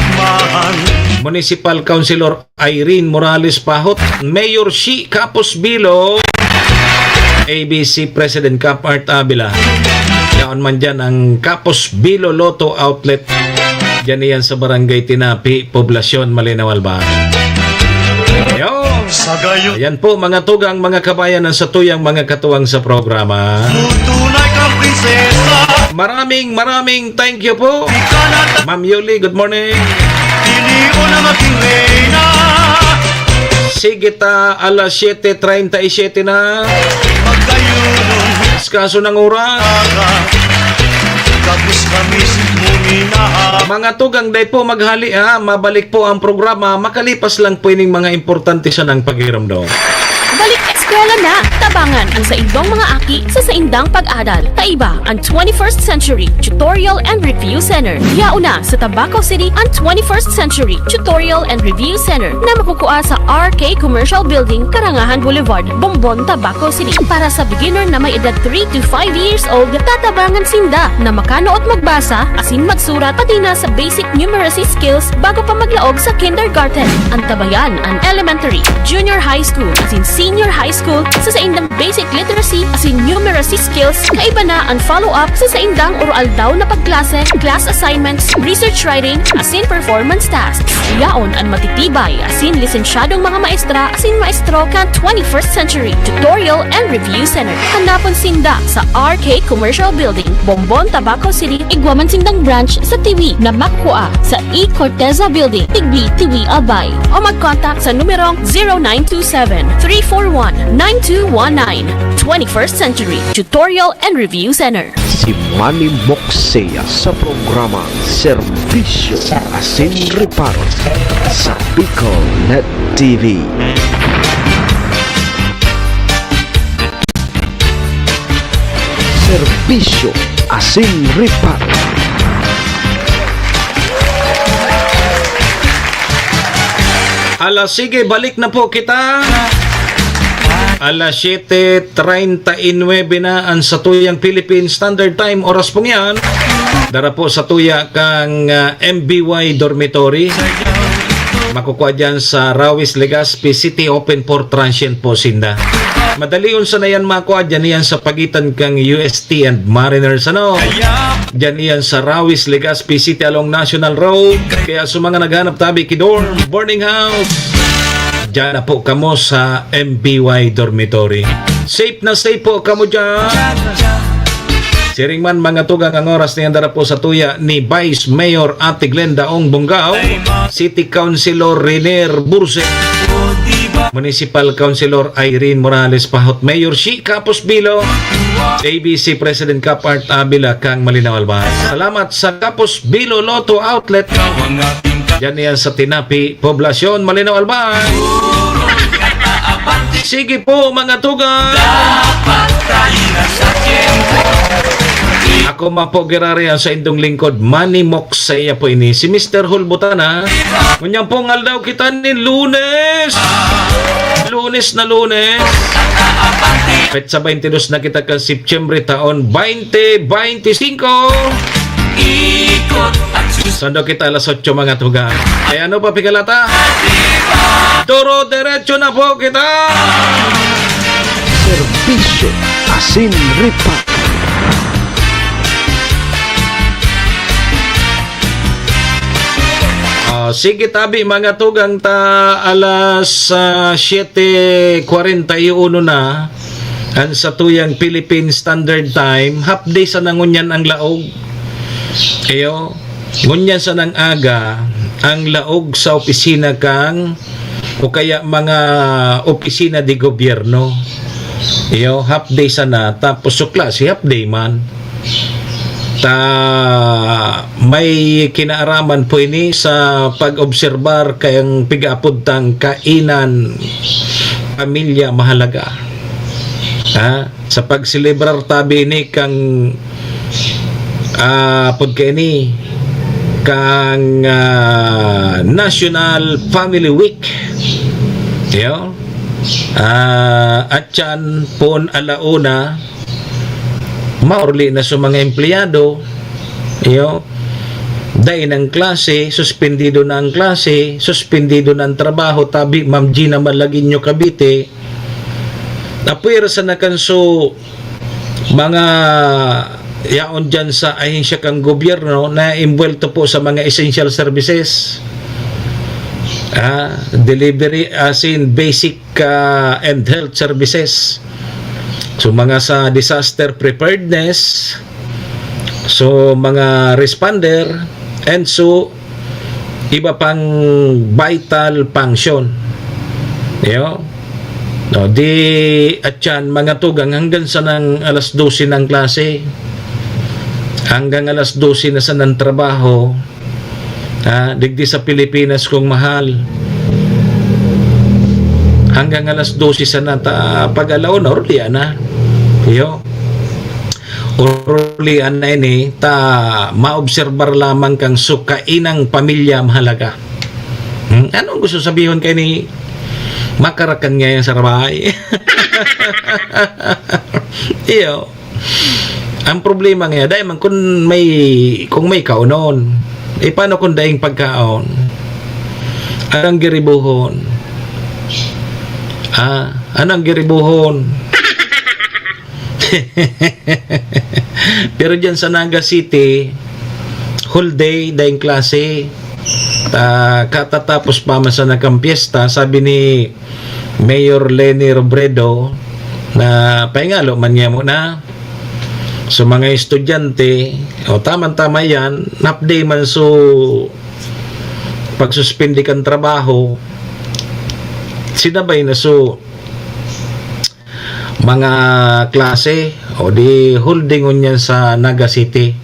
Municipal Councilor Irene Morales Pahot, Mayor Shi Capos Bilo, ABC President Cap Art Abila. Yaon man dyan ang Capos Bilo Lotto Outlet. Dyan yan sa Barangay Tinapi, Poblasyon, Malinawal ba? Ayan po mga tugang mga kabayan sa tuyang mga katuwang sa programa. Maraming thank you po. Ma'am Yuli, good morning. Sige ta, alas 7:37 na. Kaso ng oras. Kapos kamis muminahan. Mga tugang day po maghali mabalik po ang programa, makalipas lang po ining mga importante sa ng paghiramdam. Balik eskwela na! Tabangan ang sa indong mga aki sa saindang pag-adal. Taiba ang 21st Century Tutorial and Review Center. Yauna sa Tabaco City ang 21st Century Tutorial and Review Center na makukuha sa RK Commercial Building, Karangahan Boulevard, Bombon, Tabaco City. Para sa beginner na may edad 3 to 5 years old, tatabangan sinda na makano at magbasa, asin magsurat, pati na sa basic numeracy skills bago pa maglaog sa kindergarten. Ang tabayan ang elementary, junior high school, asin senior high school sa saindang basic literacy asin numeracy skills. Kaiba na ang follow-up sa saindang oral daw na pagklase, class assignments, research writing, asin performance tasks. Yaon ang matitibay asin lisensyadong mga maestra asin maestro kan 21st Century Tutorial and Review Center. Hanapon sinda sa RK Commercial Building, Bombon, Tabaco City. Igwaman sindang branch sa Tiwi na makua sa E. Corteza Building, Tigbi, Tiwi, Albay. O mag-contact sa numerong 0927-341-9219. 21st Century Tutorial and Review Center. Si Manny Moxea sa programa Serbisyo Asin Reparo sa Bicol Net TV. Serbisyo Asin Reparo. Sige, balik na po kita. Alas 7:39 na ang satuyang Philippine Standard Time. Oras pong yan. Dara po sa tuya kang MBY Dormitory. Makukuha dyan sa Rawis, Legazpi City. Open for transient po sinda. Madali unsa na yan makuha dyan yan sa pagitan kang UST and Mariners. Dyan yan sa Rawis, Legazpi City along National Road. Kaya sa mga naghanap tabi kidorm, boarding house, dyan na po kamo sa MBY Dormitory. Safe na safe po kamo dyan. Siring man mga tugang ang oras na yan dara po sa tuya ni Vice Mayor Ate Glenda Ong Bungao, City Councilor Renier Burse, Municipal Councilor Irene Morales Pahot, Mayor Shi Capos Bilo, ABC President Kapart Abila kang Malinaw Albay. Salamat sa Capos Bilo Lotto Outlet. Diyan yan sa Tinapi, Poblasyon, Malinaw Albay. Sige po mga tugang. Ako mapogirarihan sa indong lingkod, Manny Moxea po ini. Si Mr. Hulbutana. Kunyang pong aldaw kita ni Lunes. Lunes na Lunes. Petsa 22 na kita ka September taon 2025. Sando kita alas 8 mga tugang. Eh ano pa pikalata? Toro derecho na po kita. Serbisyo Asin Reparo. Sige tabi mga tugang ta alas 7:41 na ang sa tuyang Philippine Standard Time. Half day sa nangunyan ang laog. Ayo, ngunyan sa nang aga ang laog sa opisina kang o kaya mga opisina di gobyerno. Ayo, half day sana tapos sa klase half day man. May kinaaraman po ini sa pag-obserbar kayang pigaapod tang kainan pamilya mahalaga. Sa pagselebrar tabi ini kang pagkaini kang National Family Week. Yo. At yan po alauna maorli na sa mga empleyado, dahil ng klase, suspendido na ang klase, suspendido na ang trabaho, tabi, Ma'am Gina Malaginyo Cavite, napuwira sa nakanso mga yaon dyan sa ahensya kang gobyerno na imbuelto po sa mga essential services. Delivery as in basic and health services. So mga sa disaster preparedness, so mga responder, and so iba pang vital function. No, di at yan mga tugang hanggang sa ng alas 12 ng klase. hanggang alas 12 na sa ng trabaho, digdi sa Pilipinas kong mahal, hanggang alas 12 sa nata pag-alaw na ulian na yo ulian na ini ta maobserbar lamang kang sukainang pamilya mahalaga. Anong gusto sabihin kay ni makarakan ngayon sa bahay? Iyo, ang problema nga dahil man kung may kaunon, paano kung daing pagkaon anong giribuhon? Anong giribuhon? Pero dyan sa Naga City, whole day daing klase, katatapos pa man sa nagkampiesta, sabi ni Mayor Leni Robredo na paingalo man niya muna so mga estudyante, tama-tama yan, napday man so pagsuspindi kang trabaho, sinabay na so mga klase o di holding on yan sa Naga City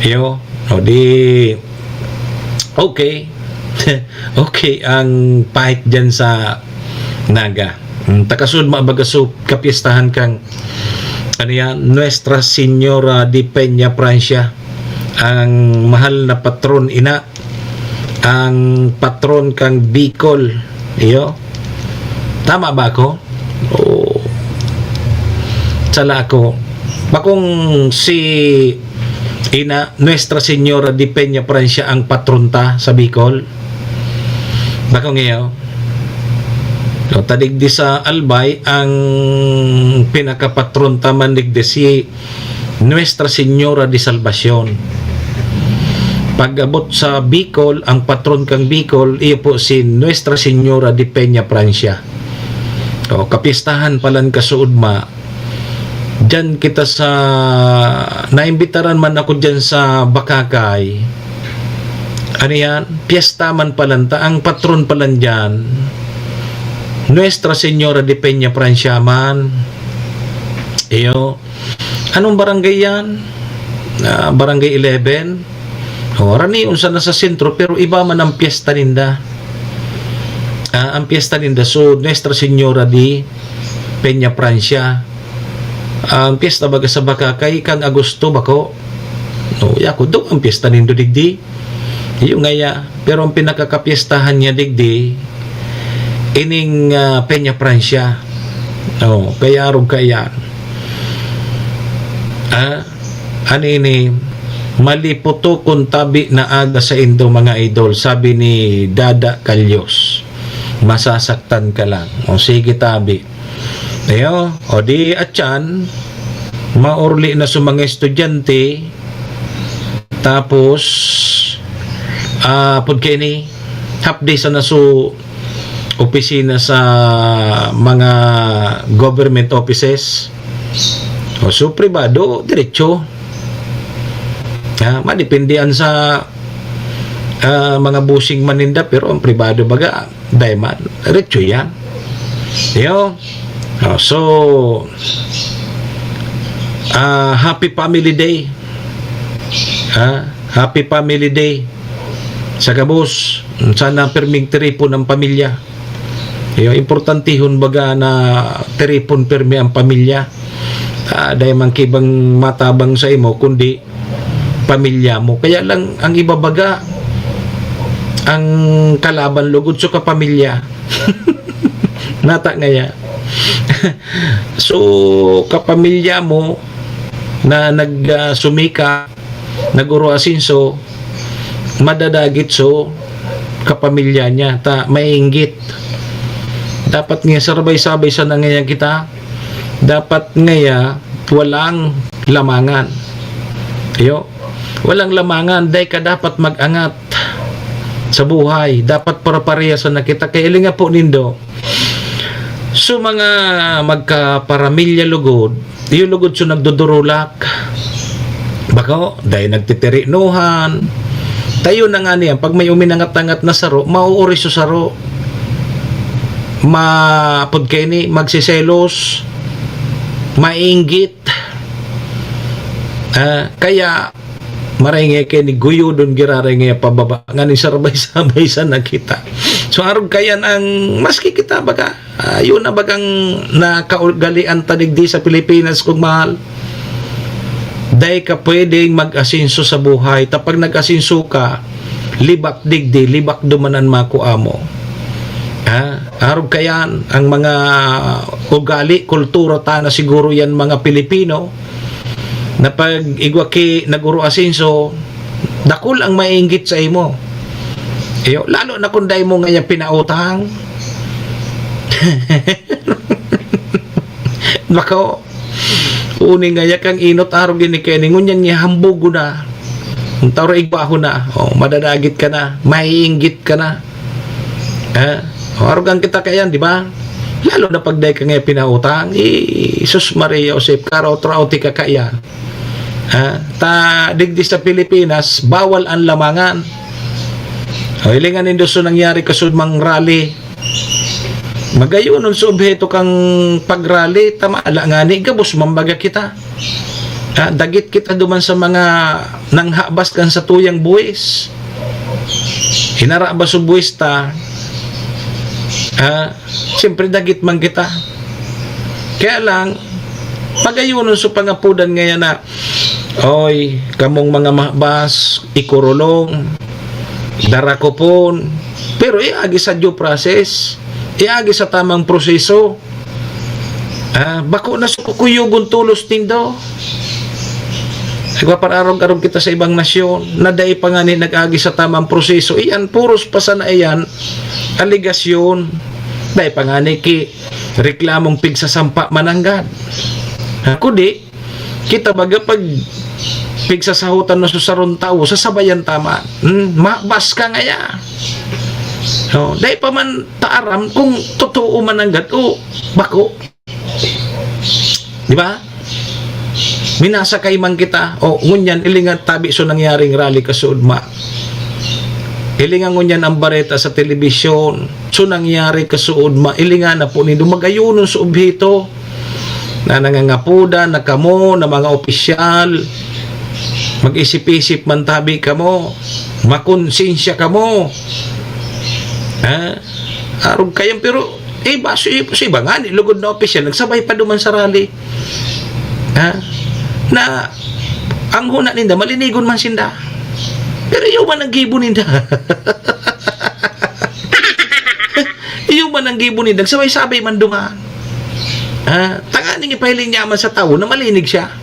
yo, o di okay okay ang pahit dyan sa Naga. Takasud mabagasub kapistahan kang ano yan, Nuestra Señora de Peña Francia, ang mahal na patron ina, ang patron kang Bicol iyo. Tama ba ako? O sala ako bakong si ina Nuestra Señora de Peña Francia ang patronta sa Bicol bakong iyo. So, tadigdi sa Albay ang pinakapatron taman digdi si Nuestra Señora de Salvacion. Pag-abot sa Bicol, ang patron kang Bicol iyo po si Nuestra Señora de Peña Francia. O kapistahan palan kasuod ma. Diyan kita sa naimbitaran man ako diyan sa Bakakay. Ano yan? Piyesta man palanta ang patron palan diyan. Nuestra Señora de Peña Francia man. Iyo. Anong barangay yan? Barangay 11. Rani unsa na sa sentro pero iba man ang piyesta ninda. Ang piyesta ninda so Nuestra Señora de Peña Francia. Ang piyesta baga sa Bakakay kang Agosto bako. No, yako do ang piyesta nindo digdi. Iyo ngaya pero ang pinakakapiestahan niya digdi ining Peña Francia. Kaya arog kaya. Ano ini? Maliputo kung tabi na aga sa indo mga idol. Sabi ni Dada Calyos. Masasaktan ka lang. Sige tabi. Ayo, di atyan. Maurli na sa mga estudyante. Tapos, pagkini, half day sa naso opisina sa mga government offices so privado diretso madipendihan sa mga busing maninda pero ang privado baga dayman diretso yan yo. So happy family day happy family day sa kabus sana perming tiripon ang pamilya. Importantihon baga na teripon permi ang pamilya. Dahil man kibang matabang sa imo kundi pamilya mo. Kaya lang ang iba baga ang kalaban lugod so kapamilya. Nata ngaya. So kapamilya mo na nagsumika naguro asinso madadagit so kapamilya niya ta mainggit. Dapat nga sabay-sabay sa nangyayang kita. Dapat nga walang lamangan. Walang lamangan. Dahil ka dapat mag-angat sa buhay. Dapat para-pareha na kita. Kaya ilinga po nindo. So mga magkaparamilya lugod. Yung lugod so nagdudurulak. Bako, dahil nagtitiriknuhan. Tayo na nga niyan. Pag may uminangat-angat na saro, mauuri so saro. Magsiselos, mainggit, Kaya maringay kay ni Guyo doon giraray nga pababa nga ni sarbay-sabay sa nakita. So aron kayan ang maski kita baga yun na bagang nakaugalian tadigdi sa Pilipinas kung mahal. Dahil ka pwedeng mag-asinso sa buhay. Tapag nag-asinso ka, libak digdi, libak dumanan makuha mo. Aron kayan ang mga ugali, kultura ta na siguro yan mga Pilipino na pag igwaki naguro asinso dakul ang mainggit sa imo. Lalo na kung dahil mo ngayon pinautang. Bako uni nga kang inot araw gini kaya ngunyan niya hambugo na ang tawra igbaho na madadagit ka na, maiinggit ka na. Arugan kita kayan, di ba? Lalo na pag dahil ka ngayon pinautang, Sus Maria Josep karaw trauti ka kaya. Digdi sa Pilipinas bawal ang lamangan. Hilingan nindo so nangyari kasud mang rally. Magayon sa obheto kang pagrally tamaala nga ni gabos mambaga kita. Dagit kita duman sa mga nanghabas kan sa tuyang buwis. Hinara ba sa buwis ta? Siyempre dagit man kita. Kaya lang pagayunon sa pangapudan ngayon na oy, kamong mga mahbas ikurulong darakopon pero iagi sa due process, iagi sa tamang proseso. Bako na sukuyugon tulos tindo. Nagpapararong-arong kita sa ibang nasyon na dahil pa nga nag-agi sa tamang proseso. Iyan, puros pa sana iyan aligasyon. Dahil pa nga ki reklamong pigsasampa mananggad. Kundi kita baga pag pigsasahutan na susaron tao sa sabayan tama. Mabas ka nga ya. Dahil pa man taaram kung totoo mananggad bako. Di ba? Minasa kay man kita ngunyan ilingan tabi so nangyaring rally kasuudma. Ilingan ngunyan ang bareta sa telebisyon so nangyari kasuudma. Ilingan na po nindo magayunon sa obhito na nangangapuda na kamo na mga opisyal mag-isip-isip man tabi kamo, makonsensya kamo. Arog kayang pero baso iba nga ni lugod na opisyal nagsabay pa duman sa rally. Na ang huna ninda malinigon man sinda pero yung man ang gibo ninda yung man ang gibo ninda sabay-sabay man duman tanganing ipahiling niya man sa tao na malinig siya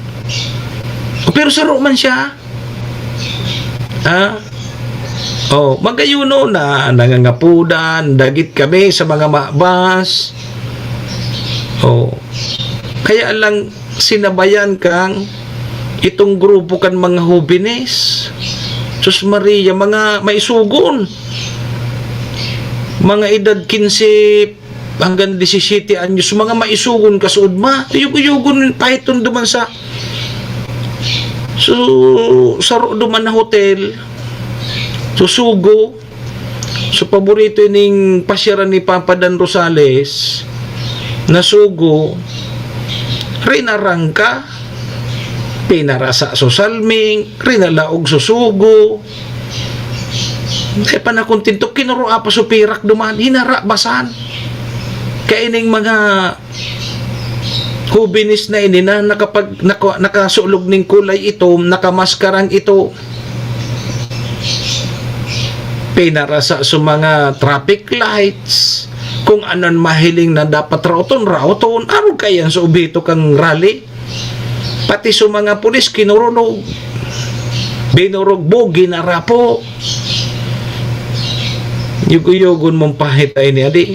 pero saro man siya magayuno na nangangapudan dagit kami sa mga mabas kaya lang sinabayan kang itong grupo kan mga hubines. Sus Maria, mga maisugon. Mga edad 15 hanggang 17 anyos, mga maisugon kasuod ma. Yug-yugon pahiton duman sa saro duman na hotel. Susugo. So paborito ning pasyaran ni Papa Dan Rosales na sugo rinarangka pinarasa so salming rinalaog susugo panakuntinto kinurua pa so pirak duman hinara basan kaining mga hubinis na ini na nakasulog ning kulay ito nakamaskarang ito pinarasa so mga traffic lights kung anon mahiling na dapat rauton araw kayan sa ubito kang rally pati sa mga pulis kinurunog binurugbo ginarapo yugo-yugon mong pahitay ni adi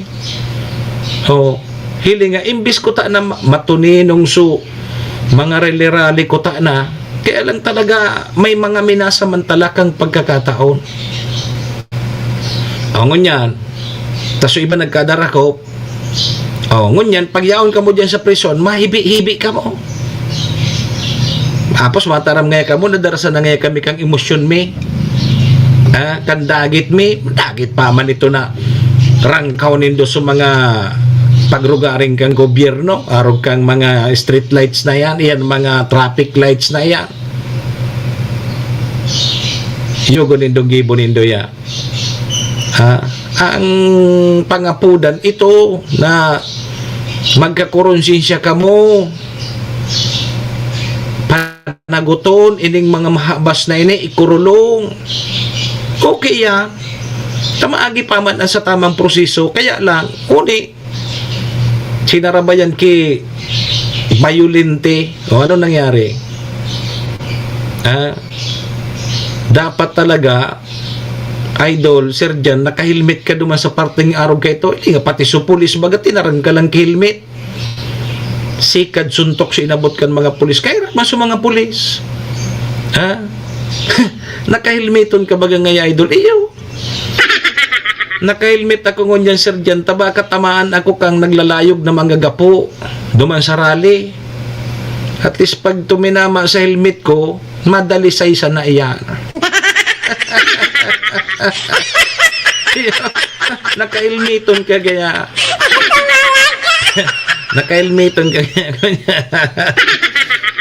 hiling nga imbis ko ta na matuninong so mga rally ko ta na kaya lang talaga may mga minasamantala kang pagkakataon ngunyan taso iba nagkadara ko ngunyan pagyaon ka mo dyan sa prison mahibi-hibi ka mo tapos mataram nga ka mo nadarasan na nga kami kang emosyon mi kan dagit mi dagit pa man ito na rangkaw nindo sa mga pagrugaring kang gobyerno arog kang mga street lights na yan mga traffic lights na yan Yugo nindong gibo nindo ya. Ang pangapudan ito na magkakuronsensya ka mo, panaguton ining mga mahabas na ini ikurulong. Okay ya, tamaagi pa man sa tamang proseso. Kaya lang uni sinarabayan ki violente o ano nangyari. Dapat talaga idol, Sir Jan, naka-helmet ka duman sa parteng araw ka ito. Hindi nga pati sa pulis, baga tinaran ka lang helmet. Sikad suntok sa inabot kan mga pulis. Kaya mas mga pulis. Naka-helmeton ka baga nga idol. Iyo. Naka-helmet ako ngunyan, Sir Jan. Taba katamaan ako kang naglalayog na mga gapo duman sa rally. At least pag tuminama sa helmet ko, madali sa isa na iyan. Naka-helmeton ka kaya. Naka-helmeton ka kaya.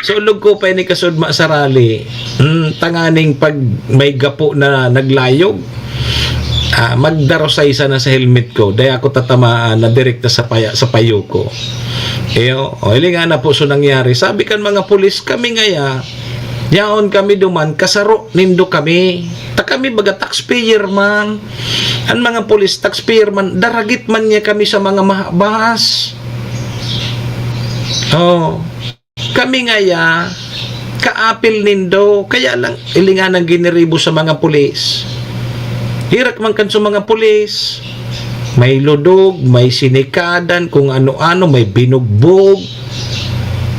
Sulog ko pa ni kasudma sa rally. Tanganing pag may gapo na naglayog, magdaro sa isa na sa helmet ko. Daya ako tatamaan na direkta sa payo ko. Ili nga na po so nangyari. Sabi kan mga pulis, kami ngaya, yaon kami duman, kasaro nindo kami. Ta kami baga taxpayer man. Ang mga pulis taxpayer man, daragit man niya kami sa mga mahabas. Kami ngaya, kaapil nindo. Kaya lang, ili nga nang giniribo sa mga pulis. Hirak man kan sa mga pulis. May ludog, may sinikadan, kung ano-ano, may binugbog.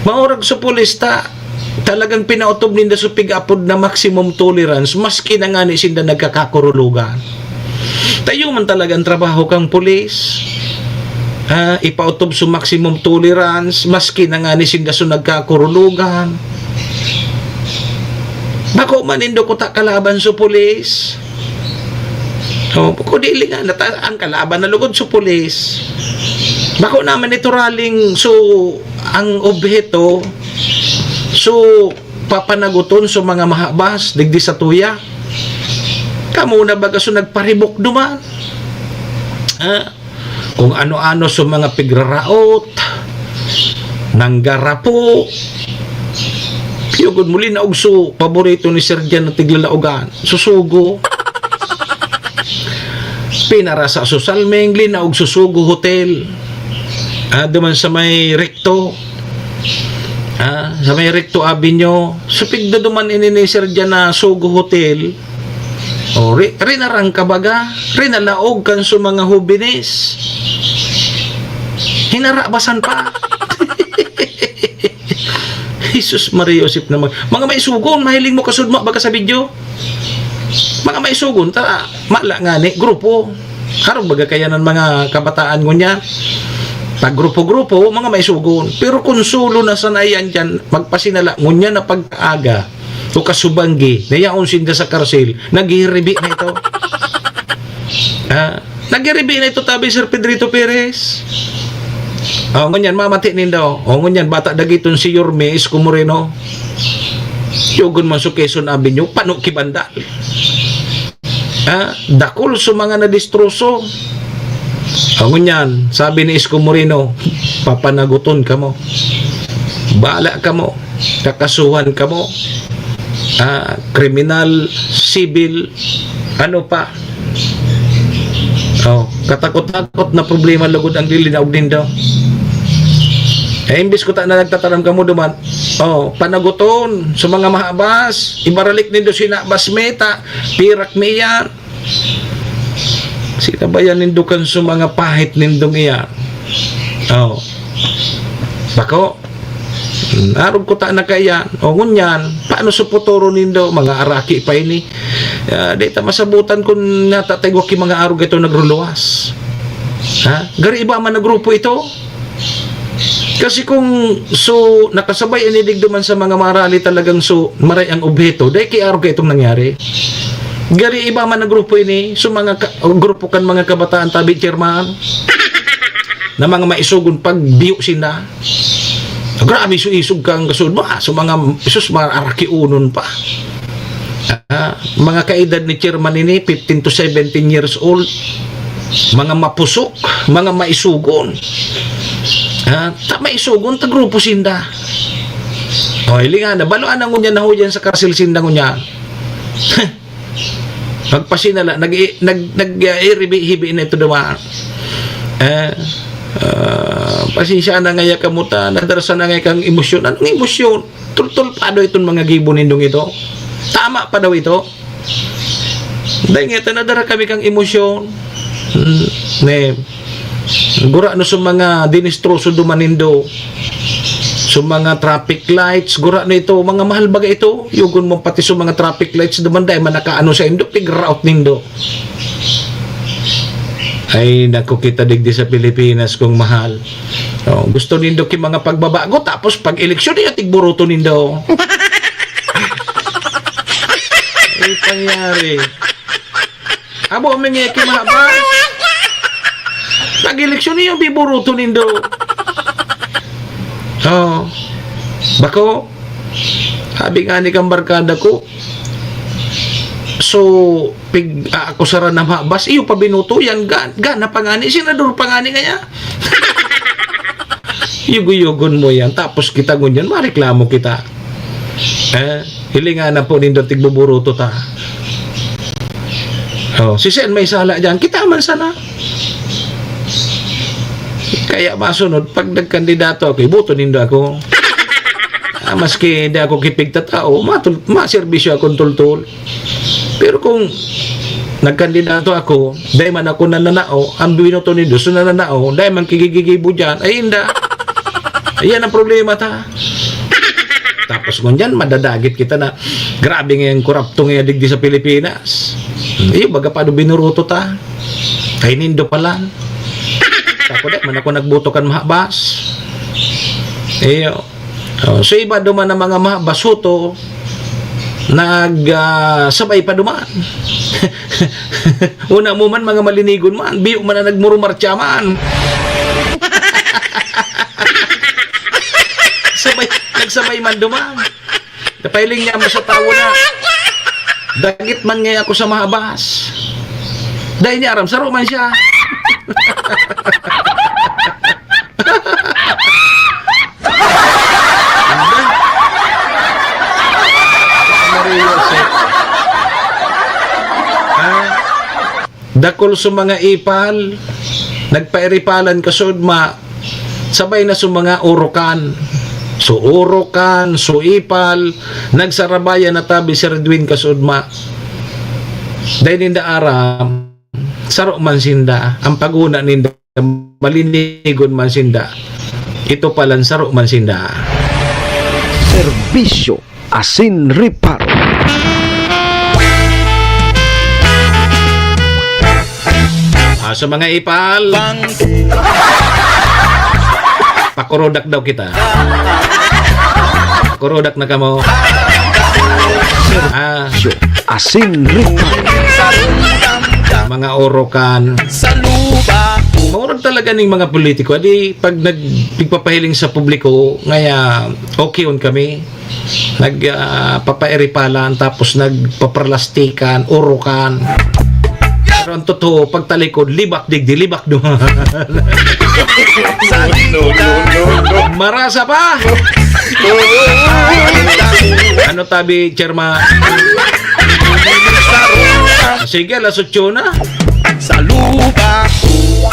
Maurag sa pulis talagang pinautob ninda sa pig-apod na maximum tolerance, maski na nga ni sinda nagkakakurulugan. Tayo man talagang trabaho kang pulis. Ipautob sa maximum tolerance, maski na nga ni sinda sa nagkakurulugan. Bako man nindo ko kalaban sa pulis. Kung dili nga, ang kalaban na lugod sa pulis. Bako naman ito raling ang objeto papanaguton sa mga mahabas digdi sa tuya. Kamu na baga nagparibok duman. Kung ano-ano sa mga pigraraot, nanggarapo. Yugod muli na ugso, paborito ni Sir Jan na tiglalaugan, susugo. Pinara sa Susalmeng, linaog Susugo Hotel. Duman sa may Recto. Sa may Recto Avenue. Supigdo duman ini ni Sir Jan na Sugo Hotel. Rinarang ka baga. Rinalaog kan sa mga hubinis. Hinarabasan pa. Jesus Maria Joseph naman. Mga may sugon, mahiling mo kasudma baga sa video. Mga may sugon, mala nga ni, grupo. Harong baga kaya ng mga kabataan ngunya. Pag grupo-grupo, mga may sugon. Pero kung sulo na sanayan dyan, magpasinala, ngunya na pag-aga, o kasubanggi, nayaon sinda sa karsel, naghihiribi na ito. Naghihiribi na ito tabi Sir Pedrito Perez. Ngunyan, mamati nindo. Ngunyan, bata dagiton si Yorme Isko Moreno. Yugon man sa Quezon Avenue, pano kibandal. Dakol sa mga nadistroso. Ngunyan, sabi ni Isko Moreno, papanaguton ka mo. Bala ka mo. Kakasuhan ka mo. Kriminal, civil, ano pa. Katakot-takot na problema lugod ang lilinaog din daw. Imbis ko na nagtataram ka mo duman, panaguton sa mga mahabas, ibaralik nindo sina basmeta, pirak miyan. Sinabayan nindo kan sa mga pahit nindong iyan. Bako, narog ko na kaya, ngunyan, paano sa puturo nindo, mga araki pa ini. Dita masabutan kung natatagwak yung mga arog ito nagruluwas. Gari iba man na grupo ito. Kasi kung nakasabay inidig duman sa mga marali talagang maray ang objeto, dahil kay araw itong nangyari. Gari iba man na grupo ini, mga grupo kan mga kabataan tabi chairman, na mga maisugon pag biyo sina. Grabe isug kang kasud mo, mga isus mararaki unon pa. Mga kaedad ni chairman ini 15 to 17 years old, mga mapusok, mga maisugon. Ta maisugon ta grupo sinda. O ilinga na baluan ang unya na ho dyan sa karsil sinda ngunya. Pagpasinala nag-hibi na ito dumaan. Pasensya na ngaya kamuta, nadarasa na ngaya kang emosyon. Anong emosyon? Tultul pa daw itong mga gibo nindong ito. Tama pa daw ito. Dahil nga nadara kami kang emosyon. Gura no sa mga dinistroso dumanindo. Sa mga traffic lights, gura na ito, mga mahal baga ito. Yugon mo pati sa mga traffic lights dumanday manakaano sa indo, pigrout nindo. Ay, naku kita digdi sa Pilipinas kung mahal. Gusto nindo ki mga pagbabago, tapos pag eleksyon niya, tigburuto nindo. Ay, pangyari. Abo, umingi ki mahaba. Pag eleksyon niya, biburuto nindo. Bako, sabi nga ni kang barkada ko, so, pig ako sara na mabas, iyo pa binuto yan, gana pangani, senador pangani kaya. Yugo-yugon mo yan, tapos kita ngunyan, mareklamo kita. Hilinga na po nindo tigbuburuto ta. Si Sen may sala dyan, kita man sana. Kaya masunod, pag nagkandidato ako, ibuto nindo ako. Maski hindi ako kipigta tao, maserbisyo akong tultul. Pero kung nagkandidato ako, dahil man ako nananao, ang binuto ni Diyos nananao, dahil man kigigigibo dyan, ay hindi. Ayan ang problema ta. Tapos kung dyan, madadagit kita na grabe nga yung korupto nga digdi sa Pilipinas. Iyo, baga pa binuruto ta. Ay nindo pa lang. Tapos dahil man ako nagbuto kan mahabas. Iyo. So iba duman ng mga mahabasuto, sabay pa duman. Una mo man mga malinigon man, biyo man na nagmurumarcha man. Nagsabay man duman. Napailing niya mo sa tawo na. Dagit man ngayon ako sa mahabas. Dahil niya aram, saro man siya. Dakol sa mga ipal, nagpairipalan kasudma, sabay na sa mga urukan. So urukan, so ipal, nagsarabayan na tabi si Redwin kasudma. Dahil ninda aram, saro man sinda, ang paguna ninda, malinigon man sinda. Ito palang saro man sinda. Serbisyo asin reparo. Sa mga ipal, pakurodak daw kita. Pakurodak na kamo. Asin reparo. Mga orokan. Maurag talaga ng mga politiko. Adi, pag nagpapahiling sa publiko, ngaya okay on kami. Nagpapairipalan, tapos nagpaparlastikan, orokan. Pero ang totoo, pagtalikod, libak digdi, libak duman. Marasa pa! Ano tabi, Chairman? Sige, alas 8 na.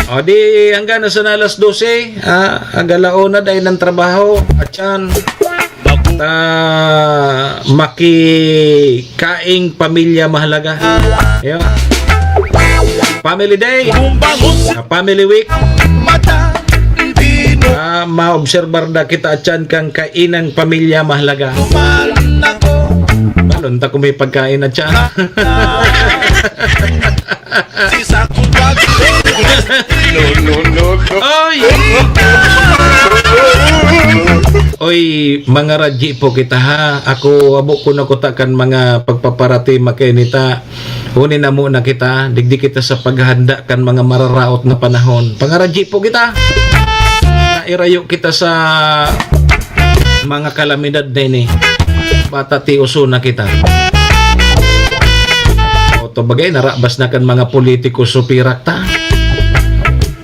O di, hanggang nasa na alas 12, agalao na dahil ng trabaho. At yan, makikaing pamilya mahalaga. Ayan. Family Day, Family Week. Maobserbar na kita atyan kang kainang pamilya mahalaga. Balon ta kung may pagkain na siya. Oy, mga radji po kita ha. Ako abo ko na kutakan mga pagpaparati makainita. Hunin na muna kita, digdi kita sa paghahanda kan mga mararaot na panahon. Pangaradji po kita. Nairayo kita sa mga kalamidad na ini. Bata ti uso na kita. to bagay narabas na kan mga politiko supirak ta.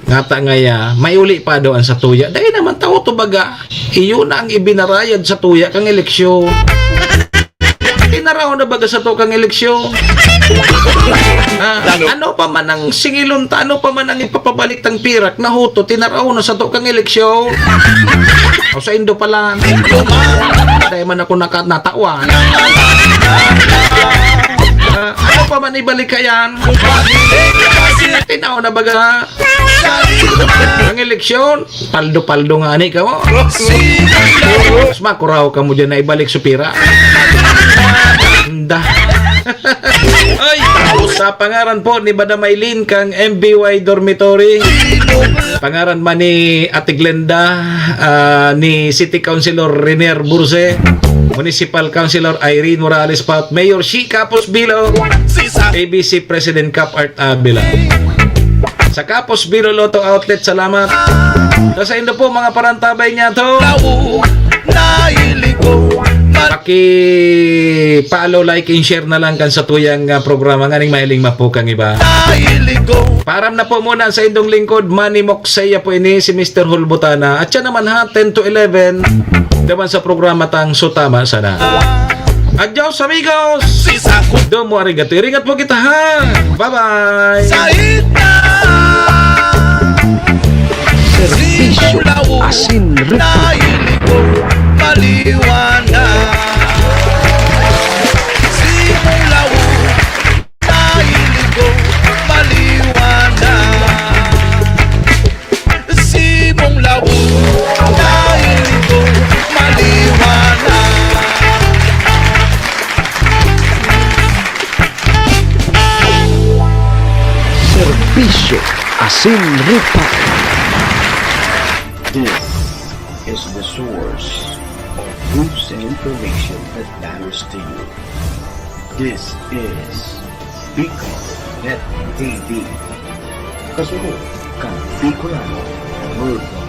Ngata ngaya, may uli pa doon sa tuya. Dahil naman tao to baga, iyo na ang ibinarayad sa tuya kang eleksyon. Tinaraw na baga sa to kang eleksyon. Ano pa man ang singilon ta, ano pa man ang ipapabalik tang pirak na huto, tinaraw na sa to kang eleksyon. O sa Indo pala, dahil man ako natawa. Ano pa man ibalik kayan? Tinaw na baga ang eleksyon, paldo-paldo nga ni ka mo. Mas makuraw ka mo dyan na ibalik supira. Handa. Ay, sa pangaran po ni Madam Maylin kang MBY Dormitory. Pangaran man ni Ate Glenda, ni City Councilor Renier Burse, Municipal Councilor Irene Morales Pat, Mayor Shika Posbilo, ABC President Cap Art Abila. Sa Kapos Biro Lotto Outlet, salamat. Sa Indo po mga parantabay niya to. Paki-follow, like, and share na lang kan sa tuyang programa nga ning mahiling mapukang iba. Param na po muna sa indong lingkod, Manny Moksaya po ini si Mr. Hulbutana. At siya naman ha, 10 to 11 naman sa programa tang Sutama Sana. Adios amigos! Domo arigato. Iringat po kita ha! Bye-bye! Serbisyo asin reparo. Maliwanag Simulaw Nahiligo Maliwanag Simulaw Nahiligo Maliwanag Serbisyo asin reparo. This is the source of news and information that matters to you. This is Bicol Net TV. Kasunod kang Bicolano Worldwide.